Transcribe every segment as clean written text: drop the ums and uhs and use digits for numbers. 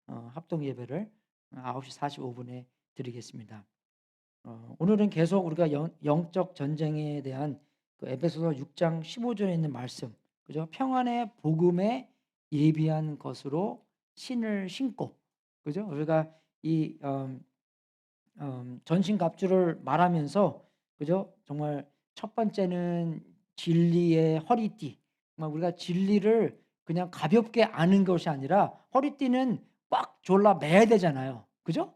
합동 예배를 9시 45분에 드리겠습니다. 오늘은 계속 우리가 영적 전쟁에 대한 그 에베소서 6장 15절에 있는 말씀, 그죠? 평안의 복음에 예비한 것으로 신을 신고, 그죠? 우리가 이 전신갑주를 말하면서, 그죠? 정말 첫 번째는 진리의 허리띠. 정말 우리가 진리를 그냥 가볍게 아는 것이 아니라 허리띠는 꽉 졸라 매야 되잖아요. 그죠?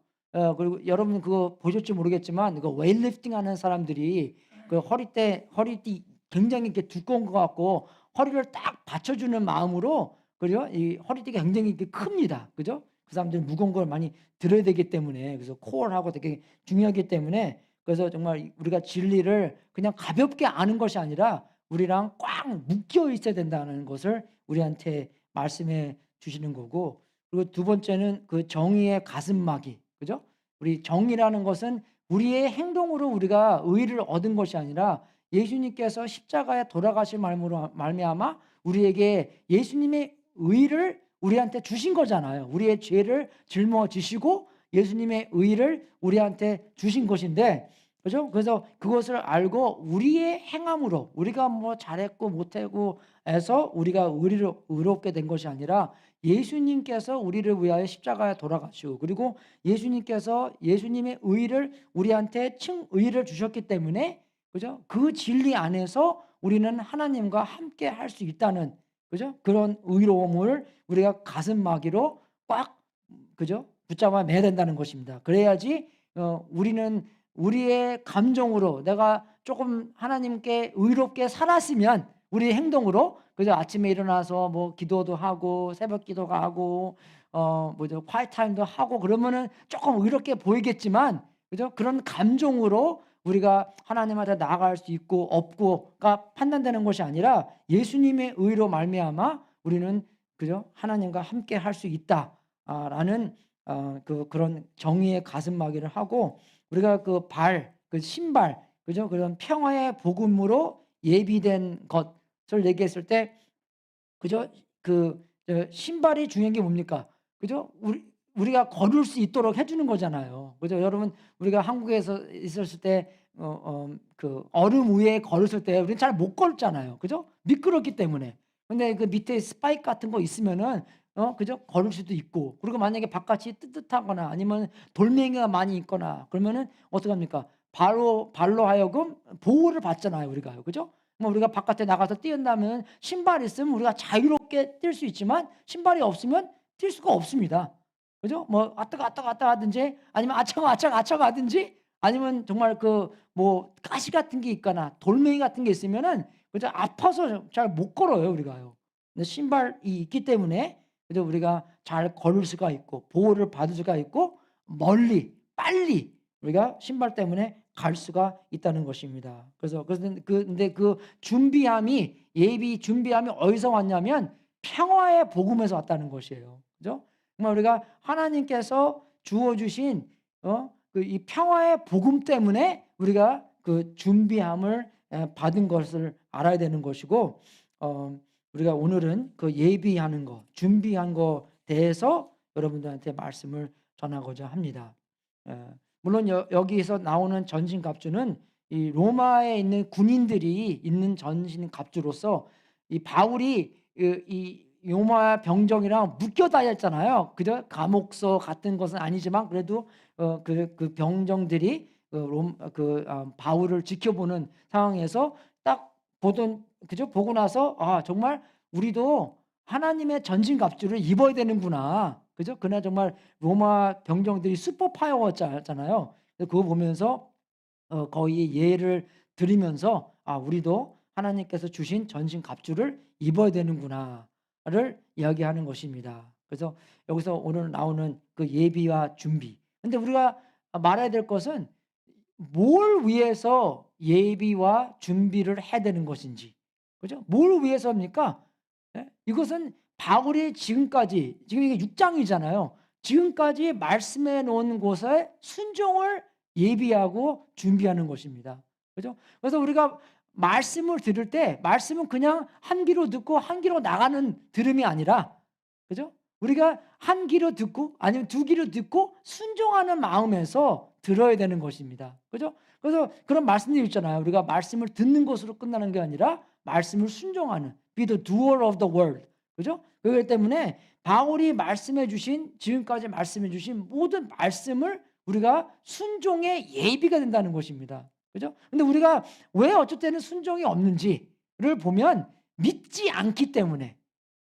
그리고 여러분 그거 보실지 모르겠지만 그 웨이트리프팅 하는 사람들이 그 허리띠 굉장히 이렇게 두꺼운 것 같고 허리를 딱 받쳐주는 마음으로, 그죠? 이 허리띠가 굉장히 이렇게 큽니다. 그죠? 그 사람들은 무거운 걸 많이 들어야 되기 때문에, 그래서 코어하고 되게 중요하기 때문에, 그래서 정말 우리가 진리를 그냥 가볍게 아는 것이 아니라 우리랑 꽉 묶여 있어야 된다는 것을 우리한테 말씀해 주시는 거고, 그리고 두 번째는 그 정의의 가슴막이, 그죠? 우리 정의라는 것은 우리의 행동으로 우리가 의의를 얻은 것이 아니라 예수님께서 십자가에 돌아가실 말미로 말미암아 우리에게 예수님의 의의를 우리한테 주신 거잖아요. 우리의 죄를 짊어지시고 예수님의 의의를 우리한테 주신 것인데, 그죠? 그래서 그것을 알고 우리의 행함으로, 우리가 뭐 잘했고 못했고 해서 우리가 의롭게 된 것이 아니라 예수님께서 우리를 위하여 십자가에 돌아가시고, 그리고 예수님께서 예수님의 의의를 우리한테 의의를 주셨기 때문에, 그죠? 그 진리 안에서 우리는 하나님과 함께 할 수 있다는, 그죠? 그런 의로움을 우리가 가슴막이로 꽉, 그죠? 붙잡아 매야 된다는 것입니다. 그래야지 우리는 우리의 감정으로 내가 조금 하나님께 의롭게 살았으면 우리 행동으로, 그죠? 아침에 일어나서 뭐 기도도 하고 새벽 기도가 하고 뭐죠? 콰이트 타임도 하고 그러면은 조금 의롭게 보이겠지만, 그죠? 그런 감정으로 우리가 하나님한테 나아갈 수 있고 없고가 판단되는 것이 아니라 예수님의 의로 말미암아 우리는, 그죠? 하나님과 함께 할 수 있다라는 그런 정의의 가슴막이를 하고, 우리가 그 신발, 그죠? 그런 평화의 복음으로 예비된 것을 얘기했을 때, 그죠? 신발이 중요한 게 뭡니까? 그죠? 우리가 걸을 수 있도록 해 주는 거잖아요. 그죠? 여러분, 우리가 한국에서 있었을 때 그 얼음 위에 걸었을 때 우리는 잘 못 걷잖아요. 그죠? 미끄럽기 때문에. 근데 그 밑에 스파이크 같은 거 있으면은 그죠? 걸을 수도 있고. 그리고 만약에 바깥이 뜨뜻하거나 아니면 돌멩이가 많이 있거나 그러면은 어떡합니까? 발로 하여금 보호를 받잖아요, 우리가요. 그죠? 뭐 우리가 바깥에 나가서 뛴다면 신발이 있으면 우리가 자유롭게 뛸 수 있지만 신발이 없으면 뛸 수가 없습니다. 그죠? 뭐 왔다 하든지 아니면 아차가 하든지 아니면 정말 뭐 가시 같은 게 있거나 돌멩이 같은 게 있으면은 그죠? 아파서 잘 못 걸어요, 우리가요. 근데 신발이 있기 때문에, 그죠? 우리가 잘 걸을 수가 있고 보호를 받을 수가 있고 멀리 빨리 우리가 신발 때문에 갈 수가 있다는 것입니다. 그래서 근데 그 예비 준비함이 어디서 왔냐면 평화의 복음에서 왔다는 것이에요. 그죠? 정말 우리가 하나님께서 주어 주신 이 평화의 복음 때문에 우리가 그 준비함을 받은 것을 알아야 되는 것이고, 우리가 오늘은 그 예비하는 거, 준비한 거 대해서 여러분들한테 말씀을 전하고자 합니다. 물론 여기에서 나오는 전신갑주는 이 로마에 있는 군인들이 있는 전신갑주로서 이 바울이 이 로마 병정이랑 묶여 다녔잖아요. 그죠? 감옥서 같은 것은 아니지만 그래도 그 병정들이 바울을 지켜보는 상황에서 딱 그죠? 보고 나서 정말 우리도 하나님의 전신갑주를 입어야 되는구나. 그죠? 그날 정말 로마 병정들이 슈퍼 파워였잖아요. 그거 보면서 거의 예를 드리면서 우리도 하나님께서 주신 전신 갑주를 입어야 되는구나를 이야기하는 것입니다. 그래서 여기서 오늘 나오는 그 예비와 준비. 근데 우리가 말해야 될 것은 뭘 위해서 예비와 준비를 해야 되는 것인지. 그죠? 뭘 위해서입니까? 예? 이것은 바울이 지금까지, 지금 이게 6장이잖아요. 지금까지 말씀해 놓은 곳에 순종을 예비하고 준비하는 것입니다. 그죠? 그래서 우리가 말씀을 들을 때 말씀은 그냥 한 귀로 듣고 한 귀로 나가는 들음이 아니라, 그죠? 우리가 한 귀로 듣고 아니면 두 귀로 듣고 순종하는 마음에서 들어야 되는 것입니다. 그죠? 그래서 그런 말씀들이 있잖아요. 우리가 말씀을 듣는 것으로 끝나는 게 아니라 말씀을 순종하는 be the doer of the word. 그죠? 그렇기 때문에 바울이 말씀해 주신 지금까지 말씀해 주신 모든 말씀을 우리가 순종의 예비가 된다는 것입니다. 그죠? 근데 우리가 왜 어쩔 때는 순종이 없는지를 보면 믿지 않기 때문에,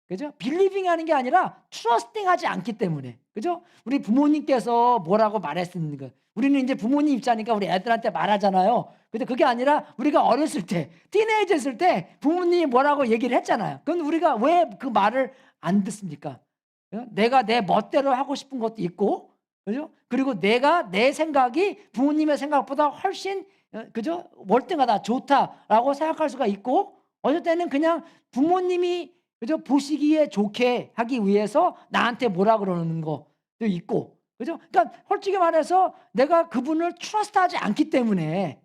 그죠? 빌리빙 하는 게 아니라 트러스팅 하지 않기 때문에. 그죠? 우리 부모님께서 뭐라고 말했습니까? 우리는 이제 부모님 입장이니까 우리 애들한테 말하잖아요. 근데 그게 아니라 우리가 어렸을 때, 티네이저였을 때 부모님이 뭐라고 얘기를 했잖아요. 그럼 우리가 왜 그 말을 안 듣습니까? 내가 내 멋대로 하고 싶은 것도 있고, 그죠? 그리고 내가 내 생각이 부모님의 생각보다 훨씬 그죠? 월등하다, 좋다라고 생각할 수가 있고, 어쩔 때는 그냥 부모님이 그죠? 보시기에 좋게 하기 위해서 나한테 뭐라 그러는 것도 있고, 그죠? 그러니까 솔직히 말해서 내가 그분을 트러스트하지 않기 때문에,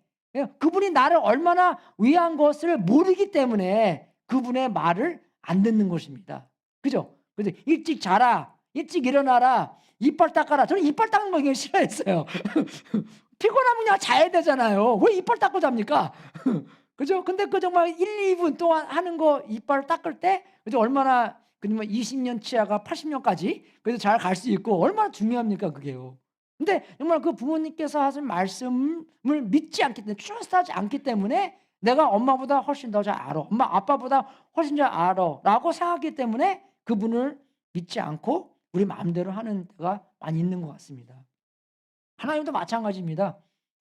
그분이 나를 얼마나 위한 것을 모르기 때문에 그분의 말을 안 듣는 것입니다. 그죠? 그래서 일찍 자라, 일찍 일어나라, 이빨 닦아라. 저는 이빨 닦는 거 굉장히 싫어했어요. 피곤하면 그냥 자야 되잖아요. 왜 이빨 닦고 잡니까? 그죠? 근데 그 정말 1-2분 동안 하는 거 이빨 닦을 때 그죠? 얼마나 그러면 20년 치아가 80년까지 그래서 잘 갈 수 있고 얼마나 중요합니까 그게요. 근데 정말 그 부모님께서 하신 말씀을 믿지 않기 때문에 트러스트하지 않기 때문에 내가 엄마보다 훨씬 더 잘 알아. 엄마 아빠보다 훨씬 잘 알아라고 생각하기 때문에 그분을 믿지 않고 우리 마음대로 하는 데가 많이 있는 것 같습니다. 하나님도 마찬가지입니다.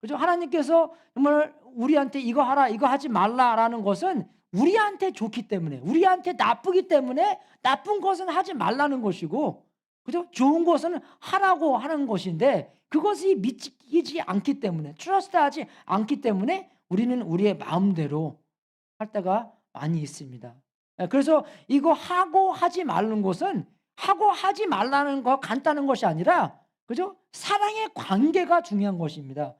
그죠? 하나님께서 정말 우리한테 이거 하라, 이거 하지 말라라는 것은 우리한테 좋기 때문에, 우리한테 나쁘기 때문에 나쁜 것은 하지 말라는 것이고, 그죠? 좋은 것은 하라고 하는 것인데 그것이 믿기지 않기 때문에, 트러스트하지 않기 때문에 우리는 우리의 마음대로 할 때가 많이 있습니다. 그래서 이거 하고 하지 말는 것은 하고 하지 말라는 거 간단한 것이 아니라 그죠? 사랑의 관계가 중요한 것입니다.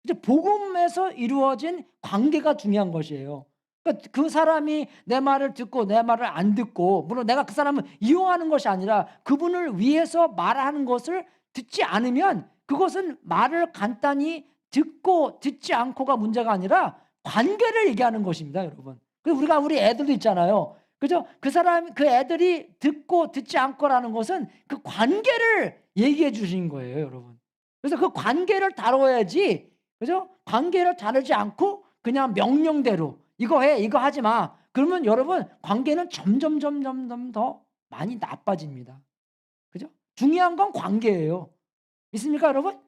이제 복음에서 이루어진 관계가 중요한 것이에요. 그러니까 그 사람이 내 말을 듣고 내 말을 안 듣고 물론 내가 그 사람을 이용하는 것이 아니라 그분을 위해서 말하는 것을 듣지 않으면 그것은 말을 간단히 듣고 듣지 않고가 문제가 아니라 관계를 얘기하는 것입니다, 여러분. 그래서 우리가 우리 애들도 있잖아요. 그죠? 그 사람 그 애들이 듣고 듣지 않고라는 것은 그 관계를 얘기해 주신 거예요, 여러분. 그래서 그 관계를 다뤄야지. 그죠? 관계를 다루지 않고 그냥 명령대로 이거 해, 이거 하지 마. 그러면 여러분 관계는 점점 더 많이 나빠집니다. 그죠? 중요한 건 관계예요. 믿습니까, 여러분?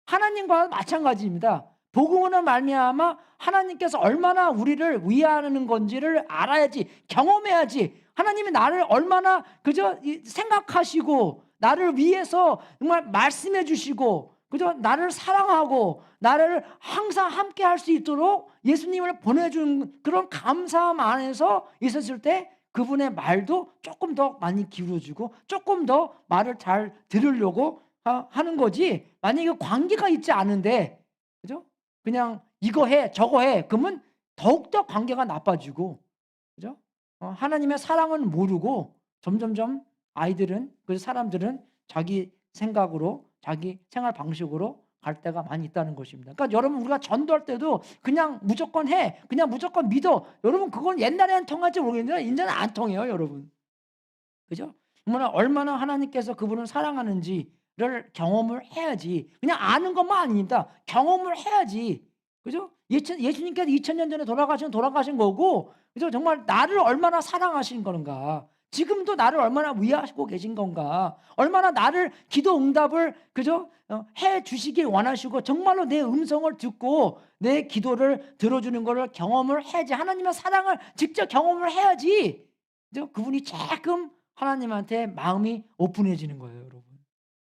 하나님과 마찬가지입니다. 복음으로 말미암아 하나님께서 얼마나 우리를 위하는 건지를 알아야지, 경험해야지. 하나님이 나를 얼마나 그저 생각하시고 나를 위해서 정말 말씀해 주시고 그저 나를 사랑하고 나를 항상 함께 할 수 있도록 예수님을 보내준 그런 감사함 안에서 있었을 때 그분의 말도 조금 더 많이 기울여주고 조금 더 말을 잘 들으려고 하는 거지. 만약에 관계가 있지 않은데 그죠? 그냥 이거 해 저거 해 그러면 더욱더 관계가 나빠지고 그죠? 하나님의 사랑은 모르고 점점점 아이들은 그 사람들은 자기 생각으로 자기 생활 방식으로 갈 때가 많이 있다는 것입니다. 그러니까 여러분 우리가 전도할 때도 그냥 무조건 해. 그냥 무조건 믿어. 여러분 그건 옛날에는 통할지 모르겠는데 이제는 안 통해요, 여러분. 그죠? 얼마나 하나님께서 그분을 사랑하는지를 경험을 해야지. 그냥 아는 것만 아닙니다. 경험을 해야지. 그죠? 예수님께서 2000년 전에 돌아가신 거고, 그죠? 정말 나를 얼마나 사랑하신 건가. 지금도 나를 얼마나 위하시고 계신 건가. 얼마나 나를 기도 응답을, 그죠? 해 주시길 원하시고, 정말로 내 음성을 듣고 내 기도를 들어주는 것을 경험을 해야지. 하나님의 사랑을 직접 경험을 해야지. 그죠? 그분이 조금 하나님한테 마음이 오픈해지는 거예요, 여러분.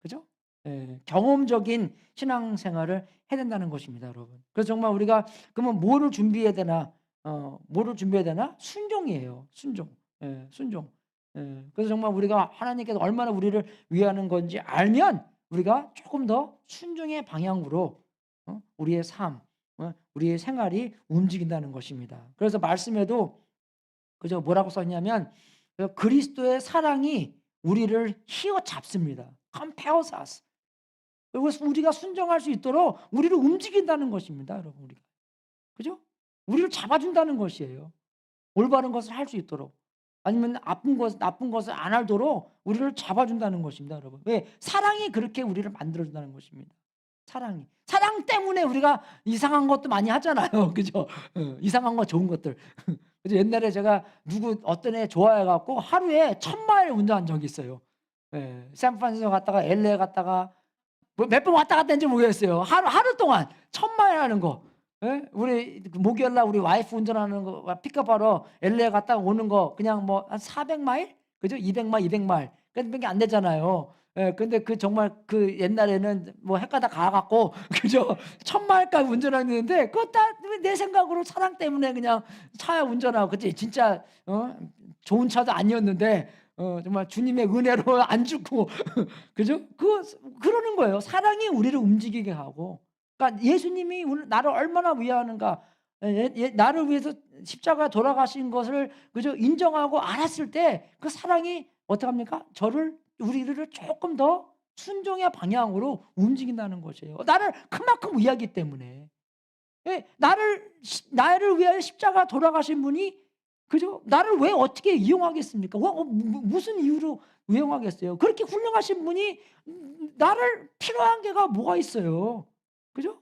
그죠? 예, 경험적인 신앙생활을 해야 된다는 것입니다, 여러분. 그래서 정말 우리가 그러면 뭐를 준비해야 되나? 뭐를 준비해야 되나? 순종이에요. 순종. 예, 순종. 예, 그래서 정말 우리가 하나님께서 얼마나 우리를 위하는 건지 알면 우리가 조금 더 순종의 방향으로 우리의 삶, 우리의 생활이 움직인다는 것입니다. 그래서 말씀에도 그죠? 뭐라고 썼냐면 그리스도의 사랑이 우리를 휘어잡습니다. compels us. 그래서 우리가 순종할 수 있도록 우리를 움직인다는 것입니다, 여러분. 우리가. 그죠? 우리를 잡아준다는 것이에요. 올바른 것을 할 수 있도록. 아니면 나쁜 것을 안 하도록 우리를 잡아준다는 것입니다, 여러분. 왜? 사랑이 그렇게 우리를 만들어준다는 것입니다. 사랑이. 사랑 때문에 우리가 이상한 것도 많이 하잖아요. 그죠? 이상한 거 좋은 것들. 그죠? 옛날에 제가 어떤 애 좋아해갖고 하루에 1000마일 운전한 적이 있어요. 예, 샌프란시스코 갔다가 LA 갔다가 몇 번 왔다 갔다 했는지 모르겠어요. 하루 동안 1000마일 하는 거. 예? 우리 목요일 날 우리 와이프 운전하는 거 픽업하러 LA 갔다 오는 거 그냥 뭐 한 400마일? 그죠? 200마일, 200마일. 그밖에 안 되잖아요. 예, 근데 정말 옛날에는 뭐 헷가다 가갖고 그죠? 1000마일까지 운전했는데 그거 다 내 생각으로 사랑 때문에 그냥 차 운전하고 그치? 진짜 좋은 차도 아니었는데 정말 주님의 은혜로 안 죽고 그죠? 그러는 거예요. 사랑이 우리를 움직이게 하고. 그러니까 예수님이 나를 얼마나 위하는가, 나를 위해서 십자가에 돌아가신 것을 그죠? 인정하고 알았을 때 그 사랑이 어떻게 합니까? 우리를 조금 더 순종의 방향으로 움직인다는 것이에요. 나를 그만큼 위하기 때문에. 예, 나를 위하여 십자가 돌아가신 분이 그죠? 나를 왜 어떻게 이용하겠습니까? 무슨 이유로 이용하겠어요? 그렇게 훌륭하신 분이 나를 필요한 게가 뭐가 있어요? 그죠?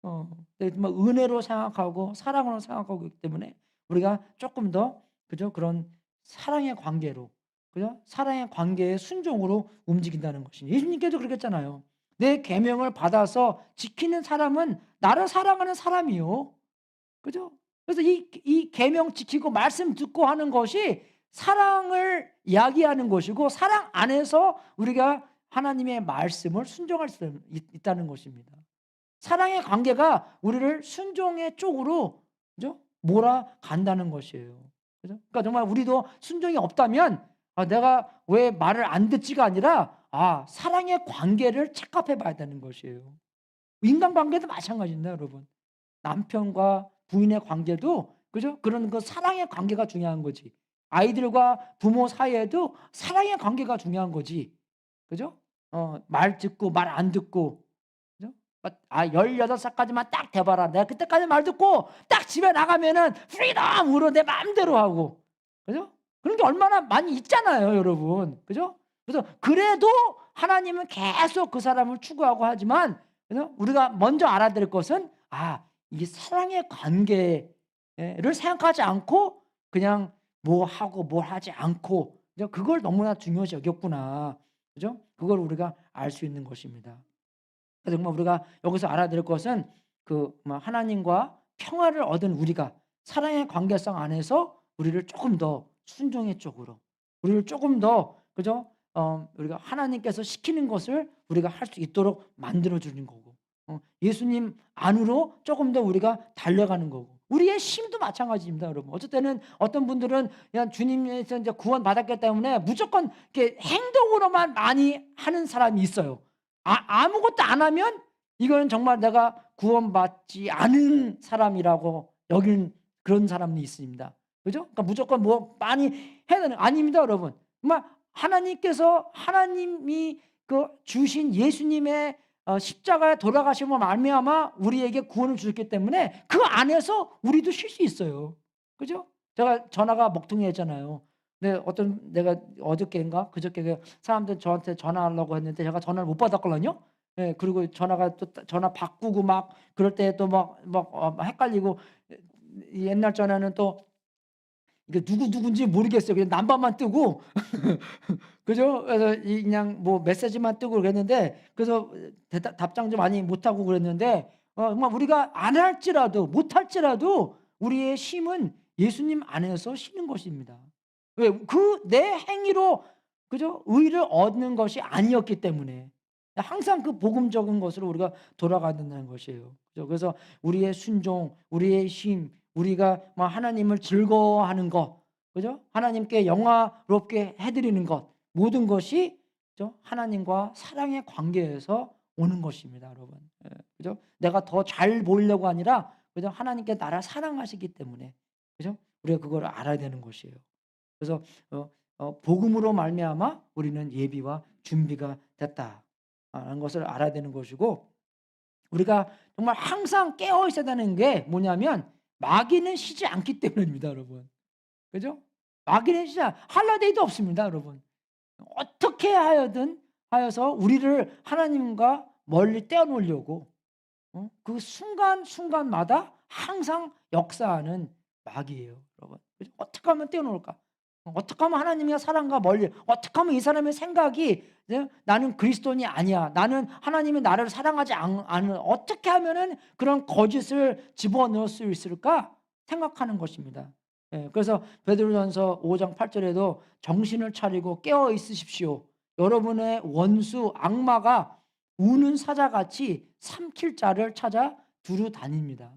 정말 은혜로 생각하고 사랑으로 생각하고 있기 때문에 우리가 조금 더 그죠? 그런 사랑의 관계로 그죠? 사랑의 관계의 순종으로 움직인다는 것입니다. 예수님께도 그랬잖아요. 내 계명을 받아서 지키는 사람은 나를 사랑하는 사람이요. 그죠? 그래서 이 계명 지키고 말씀 듣고 하는 것이 사랑을 이야기하는 것이고 사랑 안에서 우리가 하나님의 말씀을 순종할 수 있다는 것입니다. 사랑의 관계가 우리를 순종의 쪽으로 그죠? 몰아간다는 것이에요. 그죠? 그러니까 정말 우리도 순종이 없다면 내가 왜 말을 안 듣지가 아니라 사랑의 관계를 체크해 봐야 되는 것이에요. 인간관계도 마찬가지입니다, 여러분. 남편과 부인의 관계도 그죠? 그런 사랑의 관계가 중요한 거지. 아이들과 부모 사이에도 사랑의 관계가 중요한 거지. 그죠? 말 듣고 말 안 듣고. 그죠? 18살까지만 딱 돼봐라. 내가 그때까지 말 듣고 딱 집에 나가면은 프리덤으로 내 마음대로 하고. 그죠? 그런 게 얼마나 많이 있잖아요, 여러분. 그죠? 그래서 그래도 하나님은 계속 그 사람을 추구하고 하지만 그죠? 우리가 먼저 알아야 될 것은 이게 사랑의 관계를 생각하지 않고 그냥 뭐 하고 뭘 하지 않고 그걸 너무나 중요시 여겼구나. 그죠? 그걸 우리가 알 수 있는 것입니다. 그래서 정말 우리가 여기서 알아야 될 것은 하나님과 평화를 얻은 우리가 사랑의 관계성 안에서 우리를 조금 더 순종의 쪽으로 우리를 조금 더 그죠? 우리가 하나님께서 시키는 것을 우리가 할 수 있도록 만들어 주는 거고 예수님 안으로 조금 더 우리가 달려가는 거고 우리의 힘도 마찬가지입니다, 여러분. 어쩔 때는 어떤 분들은 그냥 주님에서 이제 구원 받았기 때문에 무조건 이렇게 행동으로만 많이 하는 사람이 있어요. 아무것도 안 하면 이거는 정말 내가 구원받지 않은 사람이라고 여기는 그런 사람이 있습니다. 그죠? 그러니까 무조건 뭐 많이 해야 되는 아닙니다, 여러분. 정말 하나님이 주신 예수님의 십자가에 돌아가심으로 말미암아 우리에게 구원을 주셨기 때문에 그 안에서 우리도 쉴 수 있어요. 그죠? 제가 전화가 먹통했잖아요. 내가 어저께인가 그저께 사람들 저한테 전화하려고 했는데 제가 전화를 못 받았거든요. 예, 그리고 전화 바꾸고 막 그럴 때 또 막 헷갈리고 옛날 전화는 또 이게 누군지 모르겠어요. 그냥 남바만 뜨고 그죠? 그래서 그냥 뭐 메시지만 뜨고 그랬는데 그래서 답장 좀 많이 못 하고 그랬는데 정말 우리가 안 할지라도 못 할지라도 우리의 힘은 예수님 안에서 쉬는 것입니다. 왜? 내 행위로 그죠? 의를 얻는 것이 아니었기 때문에 항상 그 복음적인 것으로 우리가 돌아가야 된다는 것이에요. 그죠? 그래서 우리의 순종, 우리의 힘, 우리가 하나님을 즐거워하는 것, 그죠? 하나님께 영화롭게 해드리는 것, 모든 것이 그죠? 하나님과 사랑의 관계에서 오는 것입니다, 여러분. 그죠? 내가 더 잘 보이려고 아니라 그죠? 하나님께 나를 사랑하시기 때문에 그죠? 우리가 그걸 알아야 되는 것이에요. 그래서 복음으로 말미암아 우리는 예비와 준비가 됐다라는 것을 알아야 되는 것이고, 우리가 정말 항상 깨어 있어야 되는 게 뭐냐면 마귀는 쉬지 않기 때문입니다, 여러분. 그죠? 마귀는 쉬지 할라데이도 없습니다, 여러분. 어떻게 하여든 하여서 우리를 하나님과 멀리 떼어놓으려고 그 순간순간마다 항상 역사하는 마귀예요, 여러분. 그죠? 어떻게 하면 떼어놓을까? 어떻게 하면 하나님의 사랑과 멀리, 어떻게 하면 이 사람의 생각이 나는 그리스도인이 아니야, 나는 하나님이 나를 사랑하지 않는, 어떻게 하면은 그런 거짓을 집어넣을 수 있을까 생각하는 것입니다. 예, 그래서 베드로전서 5장 8절에도 정신을 차리고 깨어 있으십시오. 여러분의 원수 악마가 우는 사자같이 삼킬 자를 찾아 두루 다닙니다.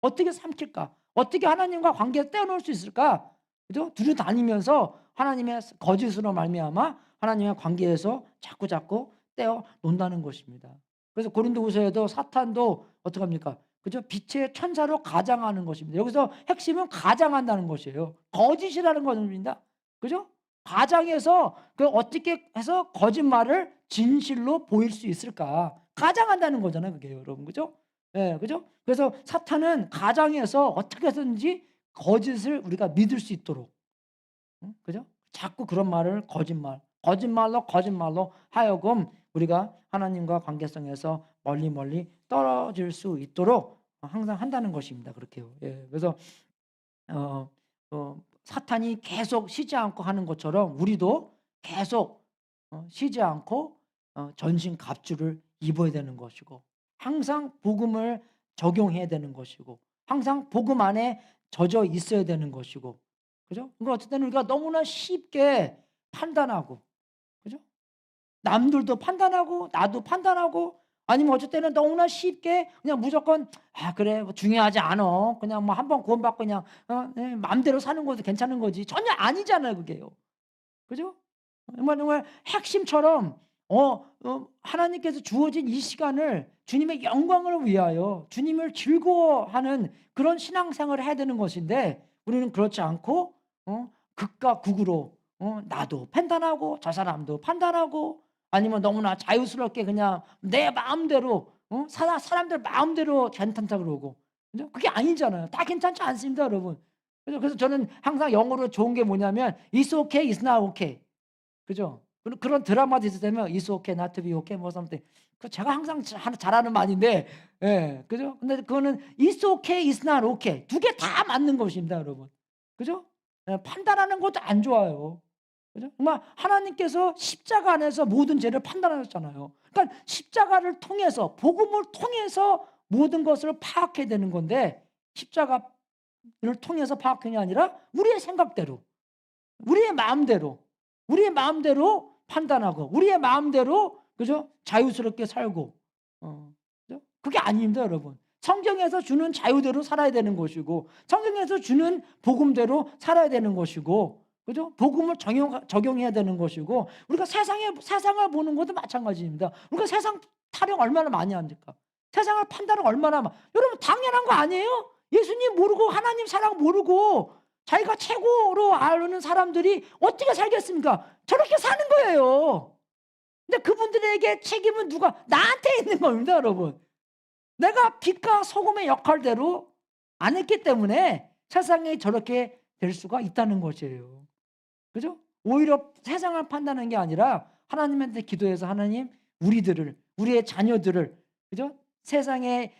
어떻게 삼킬까? 어떻게 하나님과 관계를 떼어놓을 수 있을까? 그죠? 두루 다니면서 하나님의 거짓으로 말미암아 하나님의 관계에서 자꾸 떼어 논다는 것입니다. 그래서 고린도후서에도 사탄도 어떻게 합니까? 그죠? 빛의 천사로 가장하는 것입니다. 여기서 핵심은 가장한다는 것이에요. 거짓이라는 것입니다. 그죠? 가장해서 그 어떻게 해서 거짓말을 진실로 보일 수 있을까? 가장한다는 거잖아요, 그게 여러분. 그죠? 예, 그죠? 그래서 사탄은 가장해서 어떻게 해서든지 거짓을 우리가 믿을 수 있도록, 그죠? 자꾸 그런 말을 거짓말로 하여금 우리가 하나님과 관계성에서 멀리 떨어질 수 있도록 항상 한다는 것입니다. 그렇게요. 예, 그래서 어, 사탄이 계속 쉬지 않고 하는 것처럼 우리도 계속 쉬지 않고 전신 갑주를 입어야 되는 것이고, 항상 복음을 적용해야 되는 것이고, 항상 복음 안에 젖어 있어야 되는 것이고, 그죠? 그러니까 어쨌든 우리가 너무나 쉽게 판단하고, 그죠? 남들도 판단하고 나도 판단하고, 아니면 어쩔 때는 너무나 쉽게 그냥 무조건 그래 뭐 중요하지 않아, 그냥 뭐 한번 구원받고 그냥 마음대로 사는 것도 괜찮은 거지. 전혀 아니잖아요, 그게요. 그죠? 정말 핵심처럼 하나님께서 주어진 이 시간을 주님의 영광을 위하여 주님을 즐거워하는 그런 신앙생활을 해야 되는 것인데, 우리는 그렇지 않고 극과 극으로 나도 판단하고 저 사람도 판단하고, 아니면 너무나 자유스럽게 그냥 내 마음대로 사람들 마음대로 괜찮다 그러고, 그죠? 그게 아니잖아요. 다 괜찮지 않습니다, 여러분. 그래서 저는 항상 영어로 좋은 게 뭐냐면 "It's okay, it's not okay." 그죠? 그런 드라마도 있었다면 "It's okay not to be okay." 뭐 something. 그 제가 항상 잘하는 말인데, 예, 그죠? 근데 그거는 "It's okay, it's not okay." 두 개 다 맞는 것입니다, 여러분. 그죠? 예, 판단하는 것도 안 좋아요. 그죠? 정말 하나님께서 십자가 안에서 모든 죄를 판단하셨잖아요. 그러니까 십자가를 통해서, 복음을 통해서 모든 것을 파악해야 되는 건데, 십자가를 통해서 파악하는 게 아니라 우리의 생각대로, 우리의 마음대로, 우리의 마음대로 판단하고 우리의 마음대로, 그죠? 자유스럽게 살고, 그죠? 그게 아닙니다, 여러분. 성경에서 주는 자유대로 살아야 되는 것이고, 성경에서 주는 복음대로 살아야 되는 것이고, 그죠? 복음을 적용해야 되는 것이고, 우리가 세상을 보는 것도 마찬가지입니다. 우리가 세상 타령 얼마나 많이 합니까? 세상을 판단을 얼마나 여러분 당연한 거 아니에요? 예수님 모르고 하나님 사랑 모르고 자기가 최고로 아는 사람들이 어떻게 살겠습니까? 저렇게 사는 거예요. 근데 그분들에게 책임은 나한테 있는 겁니다, 여러분. 내가 빛과 소금의 역할대로 안 했기 때문에 세상이 저렇게 될 수가 있다는 것이에요. 그죠? 오히려 세상을 판단하는 게 아니라 하나님한테 기도해서 하나님, 우리의 자녀들을, 그죠? 세상에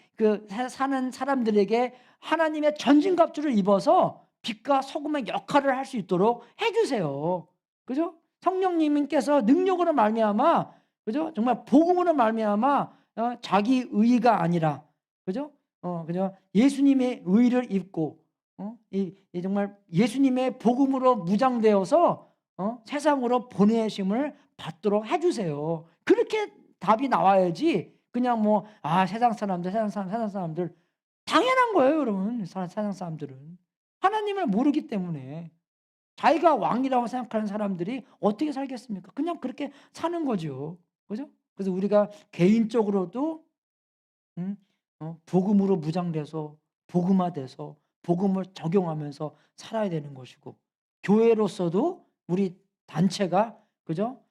사는 사람들에게 하나님의 전진갑주를 입어서 빛과 소금의 역할을 할 수 있도록 해 주세요. 그죠? 성령님께서 능력으로 말미암아, 그죠? 정말 복음으로 말미암아 자기 의가 아니라, 그죠? 그죠? 예수님의 의를 입고 이 정말 예수님의 복음으로 무장되어서 세상으로 보내심을 받도록 해 주세요. 그렇게 답이 나와야지 그냥 뭐 세상 사람들 당연한 거예요, 여러분. 세상 사람들은 하나님을 모르기 때문에 자기가 왕이라고 생각하는 사람들이 어떻게 살겠습니까? 그냥 그렇게 사는 거죠. 그죠? 그래서 우리가 개인적으로도 복음으로 무장돼서 복음화돼서 복음을 적용하면서 살아야 되는 것이고, 교회로서도 우리 단체가 그죠?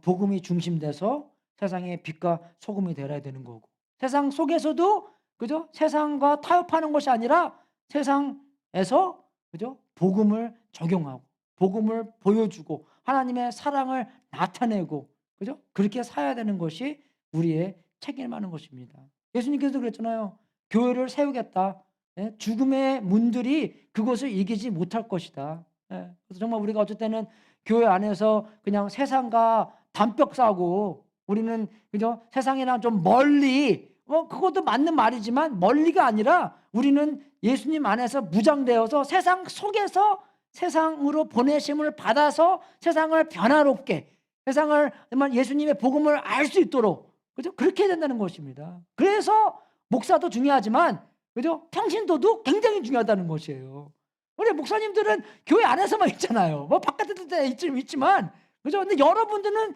복음이 중심돼서 세상의 빛과 소금이 되어야 되는 거고, 세상 속에서도 그죠? 세상과 타협하는 것이 아니라 세상에서 그죠? 복음을 적용하고 복음을 보여주고 하나님의 사랑을 나타내고 그죠? 그렇게 살아야 되는 것이 우리의 책임하는 것입니다. 예수님께서도 그랬잖아요. 교회를 세우겠다. 예? 죽음의 문들이 그것을 이기지 못할 것이다. 예. 그래서 정말 우리가 어쩔 때는 교회 안에서 그냥 세상과 담벽 싸고 우리는 그죠? 세상이랑 좀 멀리 그것도 맞는 말이지만 멀리가 아니라 우리는 예수님 안에서 무장되어서 세상 속에서 세상으로 보내심을 받아서 세상을 변화롭게 세상을 정말 예수님의 복음을 알 수 있도록 그죠? 그렇게 해야 된다는 것입니다. 그래서 목사도 중요하지만 그죠? 평신도도 굉장히 중요하다는 것이에요. 우리 목사님들은 교회 안에서만 있잖아요. 뭐 바깥에도 있지만 그죠? 근데 여러분들은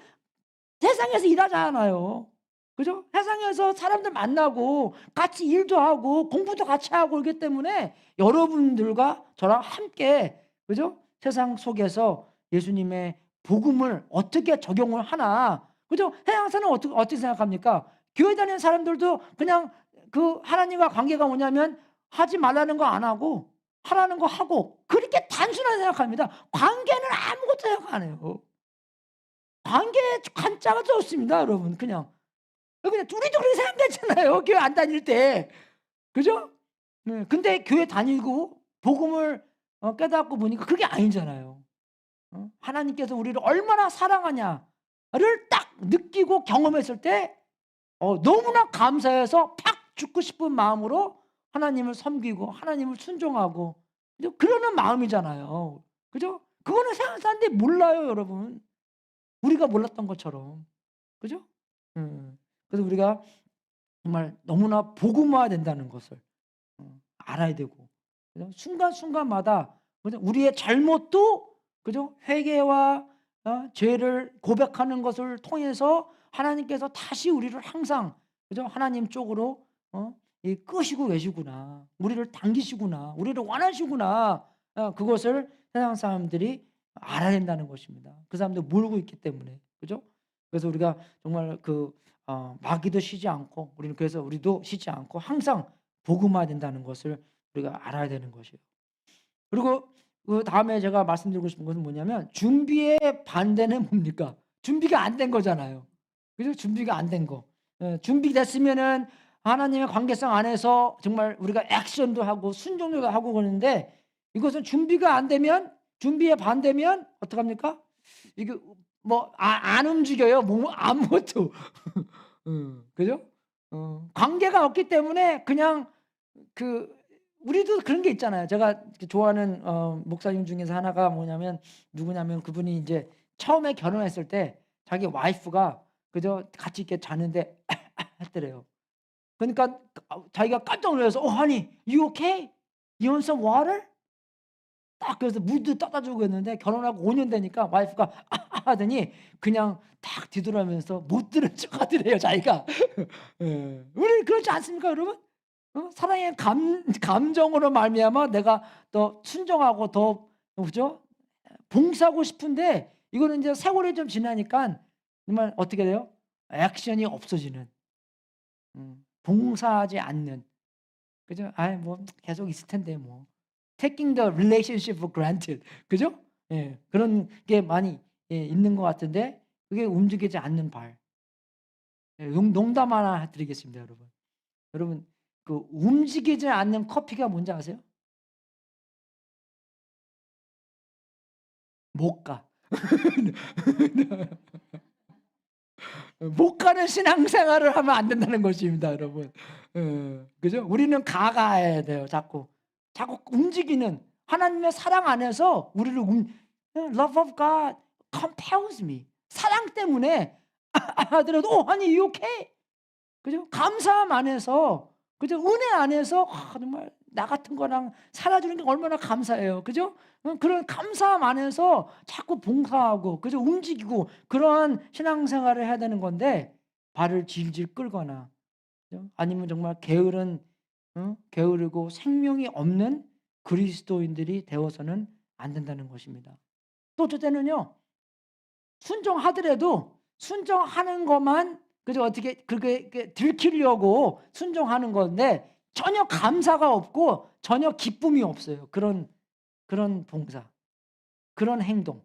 세상에서 일하잖아요. 그죠? 세상에서 사람들 만나고 같이 일도 하고 공부도 같이 하고 그렇기 때문에 여러분들과 저랑 함께 그죠? 세상 속에서 예수님의 복음을 어떻게 적용을 하나? 그죠? 세상에서는 어떻게 생각합니까? 교회 다니는 사람들도 그냥 그 하나님과 관계가 뭐냐면 하지 말라는 거 안 하고 하라는 거 하고 그렇게 단순하게 생각합니다. 관계는 아무것도 생각 안 해요. 관계의 관자가 없습니다, 여러분. 그냥 우리도 그렇게 생각했잖아요. 교회 안 다닐 때, 그죠? 네. 근데 교회 다니고 복음을 깨닫고 보니까 그게 아니잖아요. 하나님께서 우리를 얼마나 사랑하냐를 딱 느끼고 경험했을 때 너무나 감사해서 팍 죽고 싶은 마음으로 하나님을 섬기고 하나님을 순종하고 그러는 마음이잖아요. 그죠? 그거는 세상 사람들이 몰라요, 여러분. 우리가 몰랐던 것처럼. 그죠? 그래서 우리가 정말 너무나 복음화해야 된다는 것을 알아야 되고 그죠? 순간순간마다 그죠? 우리의 잘못도 그죠? 회개와 죄를 고백하는 것을 통해서 하나님께서 다시 우리를 항상 그죠? 하나님 쪽으로 끄시고 계시구나. 우리를 당기시구나. 우리를 원하시구나. 그것을 세상 사람들이 알아야 된다는 것입니다. 그 사람들 모르고 있기 때문에. 그죠? 그래서 우리가 정말 마귀도 쉬지 않고 우리는 그래서 우리도 쉬지 않고 항상 복음화해야 된다는 것을 우리가 알아야 되는 것이에요. 그리고 그다음에 제가 말씀드리고 싶은 것은 뭐냐면 준비의 반대는 뭡니까? 준비가 안 된 거잖아요. 그죠? 준비가 안 된 거. 준비됐으면은 하나님의 관계성 안에서 정말 우리가 액션도 하고 순종도 하고 그러는데 이것은 준비가 안 되면 준비의 반대면 어떡합니까? 이게 안 움직여요. 아무것도. 그죠? 관계가 없기 때문에 그냥 우리도 그런 게 있잖아요. 제가 좋아하는 목사님 중에서 하나가 뭐냐면 누구냐면 그분이 이제 처음에 결혼했을 때 자기 와이프가 그저 같이 이렇게 자는데 했더래요. 그러니까 자기가 깜짝 놀라서 honey, you okay? You want some water? 딱 그래서 물도 떠다 주고 했는데 결혼하고 5년 되니까 와이프가 하더니 그냥 딱 뒤돌아면서 못 들은 척 하더래요, 자기가. 예. 우리 그렇지 않습니까, 여러분? 사랑의 감정으로 말미암아 내가 더 순종하고 더 그죠? 봉사하고 싶은데 이거는 이제 세월이 좀 지나니까 정말 어떻게 돼요? 액션이 없어지는. 봉사하지 않는. 그죠? 아이 뭐 계속 있을 텐데 뭐. Taking the relationship for granted. 그죠? 예. 그런 게 많이 있는 것 같은데 그게 움직이지 않는 발. 예. 농담 하나 드리겠습니다, 여러분. 여러분 움직이지 않는 커피가 뭔지 아세요? 못 가. 못 가는 신앙생활을 하면 안 된다는 것입니다, 여러분. 그죠? 우리는 가야 돼요, 자꾸. 자꾸 움직이는 하나님의 사랑 안에서 우리를 Love of God compels me. 사랑 때문에 하더라도 honey, you okay? 그죠? 감사함 안에서 그죠? 은혜 안에서 정말 나 같은 거랑 살아주는 게 얼마나 감사해요. 그죠? 그런 감사함 안에서 자꾸 봉사하고 그죠? 움직이고 그러한 신앙생활을 해야 되는 건데 발을 질질 끌거나 그죠? 아니면 정말 게으르고 생명이 없는 그리스도인들이 되어서는 안 된다는 것입니다. 또 어쩔 때는요. 순종하더라도 순종하는 것만 그저 어떻게 그렇게 들키려고 순종하는 건데 전혀 감사가 없고 전혀 기쁨이 없어요. 그런 봉사, 그런 행동,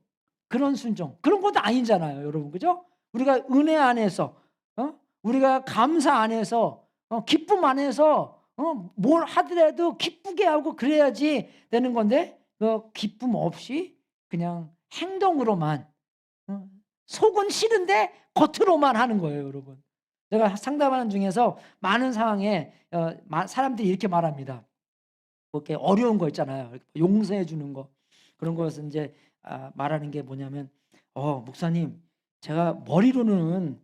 그런 순종 그런 것도 아니잖아요, 여러분. 그죠? 우리가 은혜 안에서 우리가 감사 안에서 기쁨 안에서 뭘 하더라도 기쁘게 하고 그래야지 되는 건데 그 기쁨 없이 그냥 행동으로만 속은 싫은데 겉으로만 하는 거예요, 여러분. 제가 상담하는 중에서 많은 상황에 사람들이 이렇게 말합니다. 뭐 이렇게 어려운 거 있잖아요. 용서해 주는 거. 그런 것을 이제 말하는 게 뭐냐면 목사님, 제가 머리로는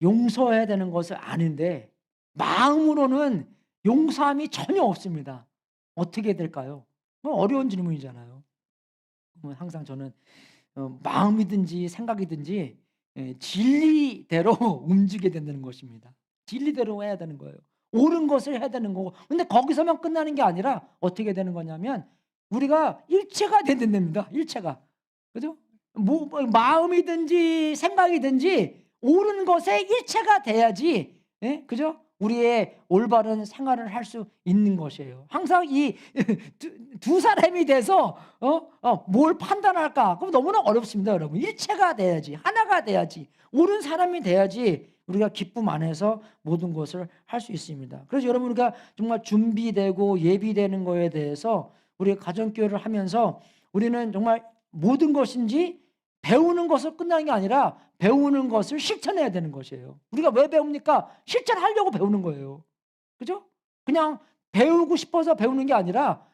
용서해야 되는 것을 아는데 마음으로는 용서함이 전혀 없습니다. 어떻게 될까요? 뭐 어려운 질문이잖아요. 항상 저는 마음이든지 생각이든지 진리대로 움직여야 된다는 것입니다. 진리대로 해야 되는 거예요. 옳은 것을 해야 되는 거고. 근데 거기서만 끝나는 게 아니라 어떻게 되는 거냐면 우리가 일체가 돼야 된답니다. 일체가. 그죠? 뭐 마음이든지 생각이든지 옳은 것에 일체가 돼야지. 그죠? 우리의 올바른 생활을 할 수 있는 것이에요. 항상 이 두 사람이 돼서 뭘 판단할까? 그럼 너무나 어렵습니다, 여러분. 일체가 돼야지, 하나가 돼야지, 옳은 사람이 돼야지 우리가 기쁨 안에서 모든 것을 할 수 있습니다. 그래서 여러분, 우리가 정말 준비되고 예비되는 거에 대해서 우리 가정교회를 하면서 우리는 정말 모든 것인지 배우는 것을 끝나는 게 아니라 배우는 것을 실천해야 되는 것이에요. 우리가 왜 배웁니까? 실천하려고 배우는 거예요. 그죠? 그냥 배우고 싶어서 배우는 게 아니라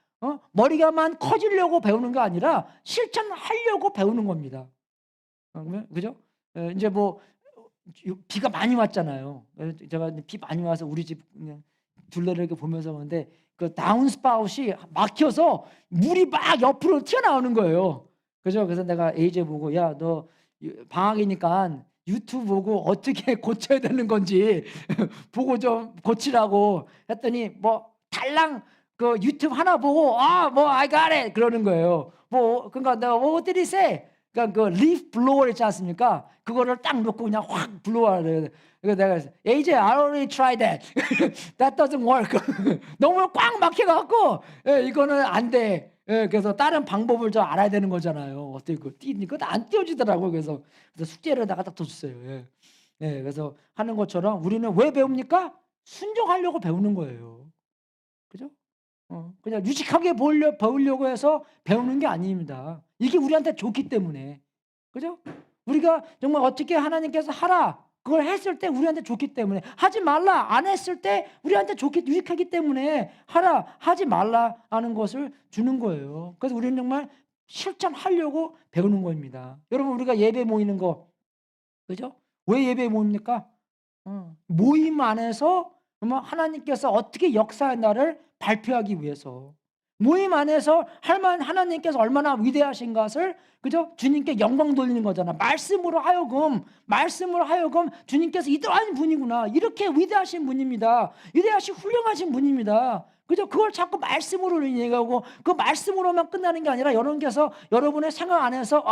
머리가만 커지려고 배우는 게 아니라 실천하려고 배우는 겁니다. 그죠? 이제 뭐 비가 많이 왔잖아요. 제가 비 많이 와서 우리 집 둘레를 이렇게 보면서 보는데 그 다운스파웃이 막혀서 물이 막 옆으로 튀어나오는 거예요. 그죠? 그래서 내가 AJ 보고 야, 너 방학이니까 유튜브 보고 어떻게 고쳐야 되는 건지 보고 좀 고치라고 했더니 뭐 달랑 그 유튜브 하나 보고 뭐 I got it 그러는 거예요. 뭐 그러니까 내가 what did he say? 그러니까 그 leaf blower 있지 않습니까? 그거를 딱 놓고 그냥 확 블로워를. 그래서 내가 AJ I already tried that. That doesn't work. 너무 꽉 막혀갖고 이거는 안 돼. 그래서 다른 방법을 좀 알아야 되는 거잖아요. 어떻게 그 띄니까 안 띄워지더라고요. 그래서 숙제를 내가 딱 줬어요. 그래서 하는 것처럼 우리는 왜 배웁니까? 순종하려고 배우는 거예요. 그죠? 그냥 유식하게 배우려고 해서 배우는 게 아닙니다. 이게 우리한테 좋기 때문에. 그죠? 우리가 정말 어떻게 하나님께서 하라. 그걸 했을 때 우리한테 좋기 때문에. 하지 말라. 안 했을 때 우리한테 유익하기 때문에 하라. 하지 말라 하는 것을 주는 거예요. 그래서 우리는 정말 실천하려고 배우는 겁니다. 여러분, 우리가 예배 모이는 거. 그죠? 왜 예배 모입니까? 모임 안에서 하나님께서 어떻게 역사한다를 발표하기 위해서, 모임 안에서 하나님께서 얼마나 위대하신 것을 그죠? 주님께 영광 돌리는 거잖아. 말씀으로 하여금 주님께서 이러한 분이구나. 이렇게 위대하신 분입니다. 위대하신 훌륭하신 분입니다. 그죠? 그걸 자꾸 말씀으로 얘기하고 그 말씀으로만 끝나는 게 아니라 여러분의 생각 안에서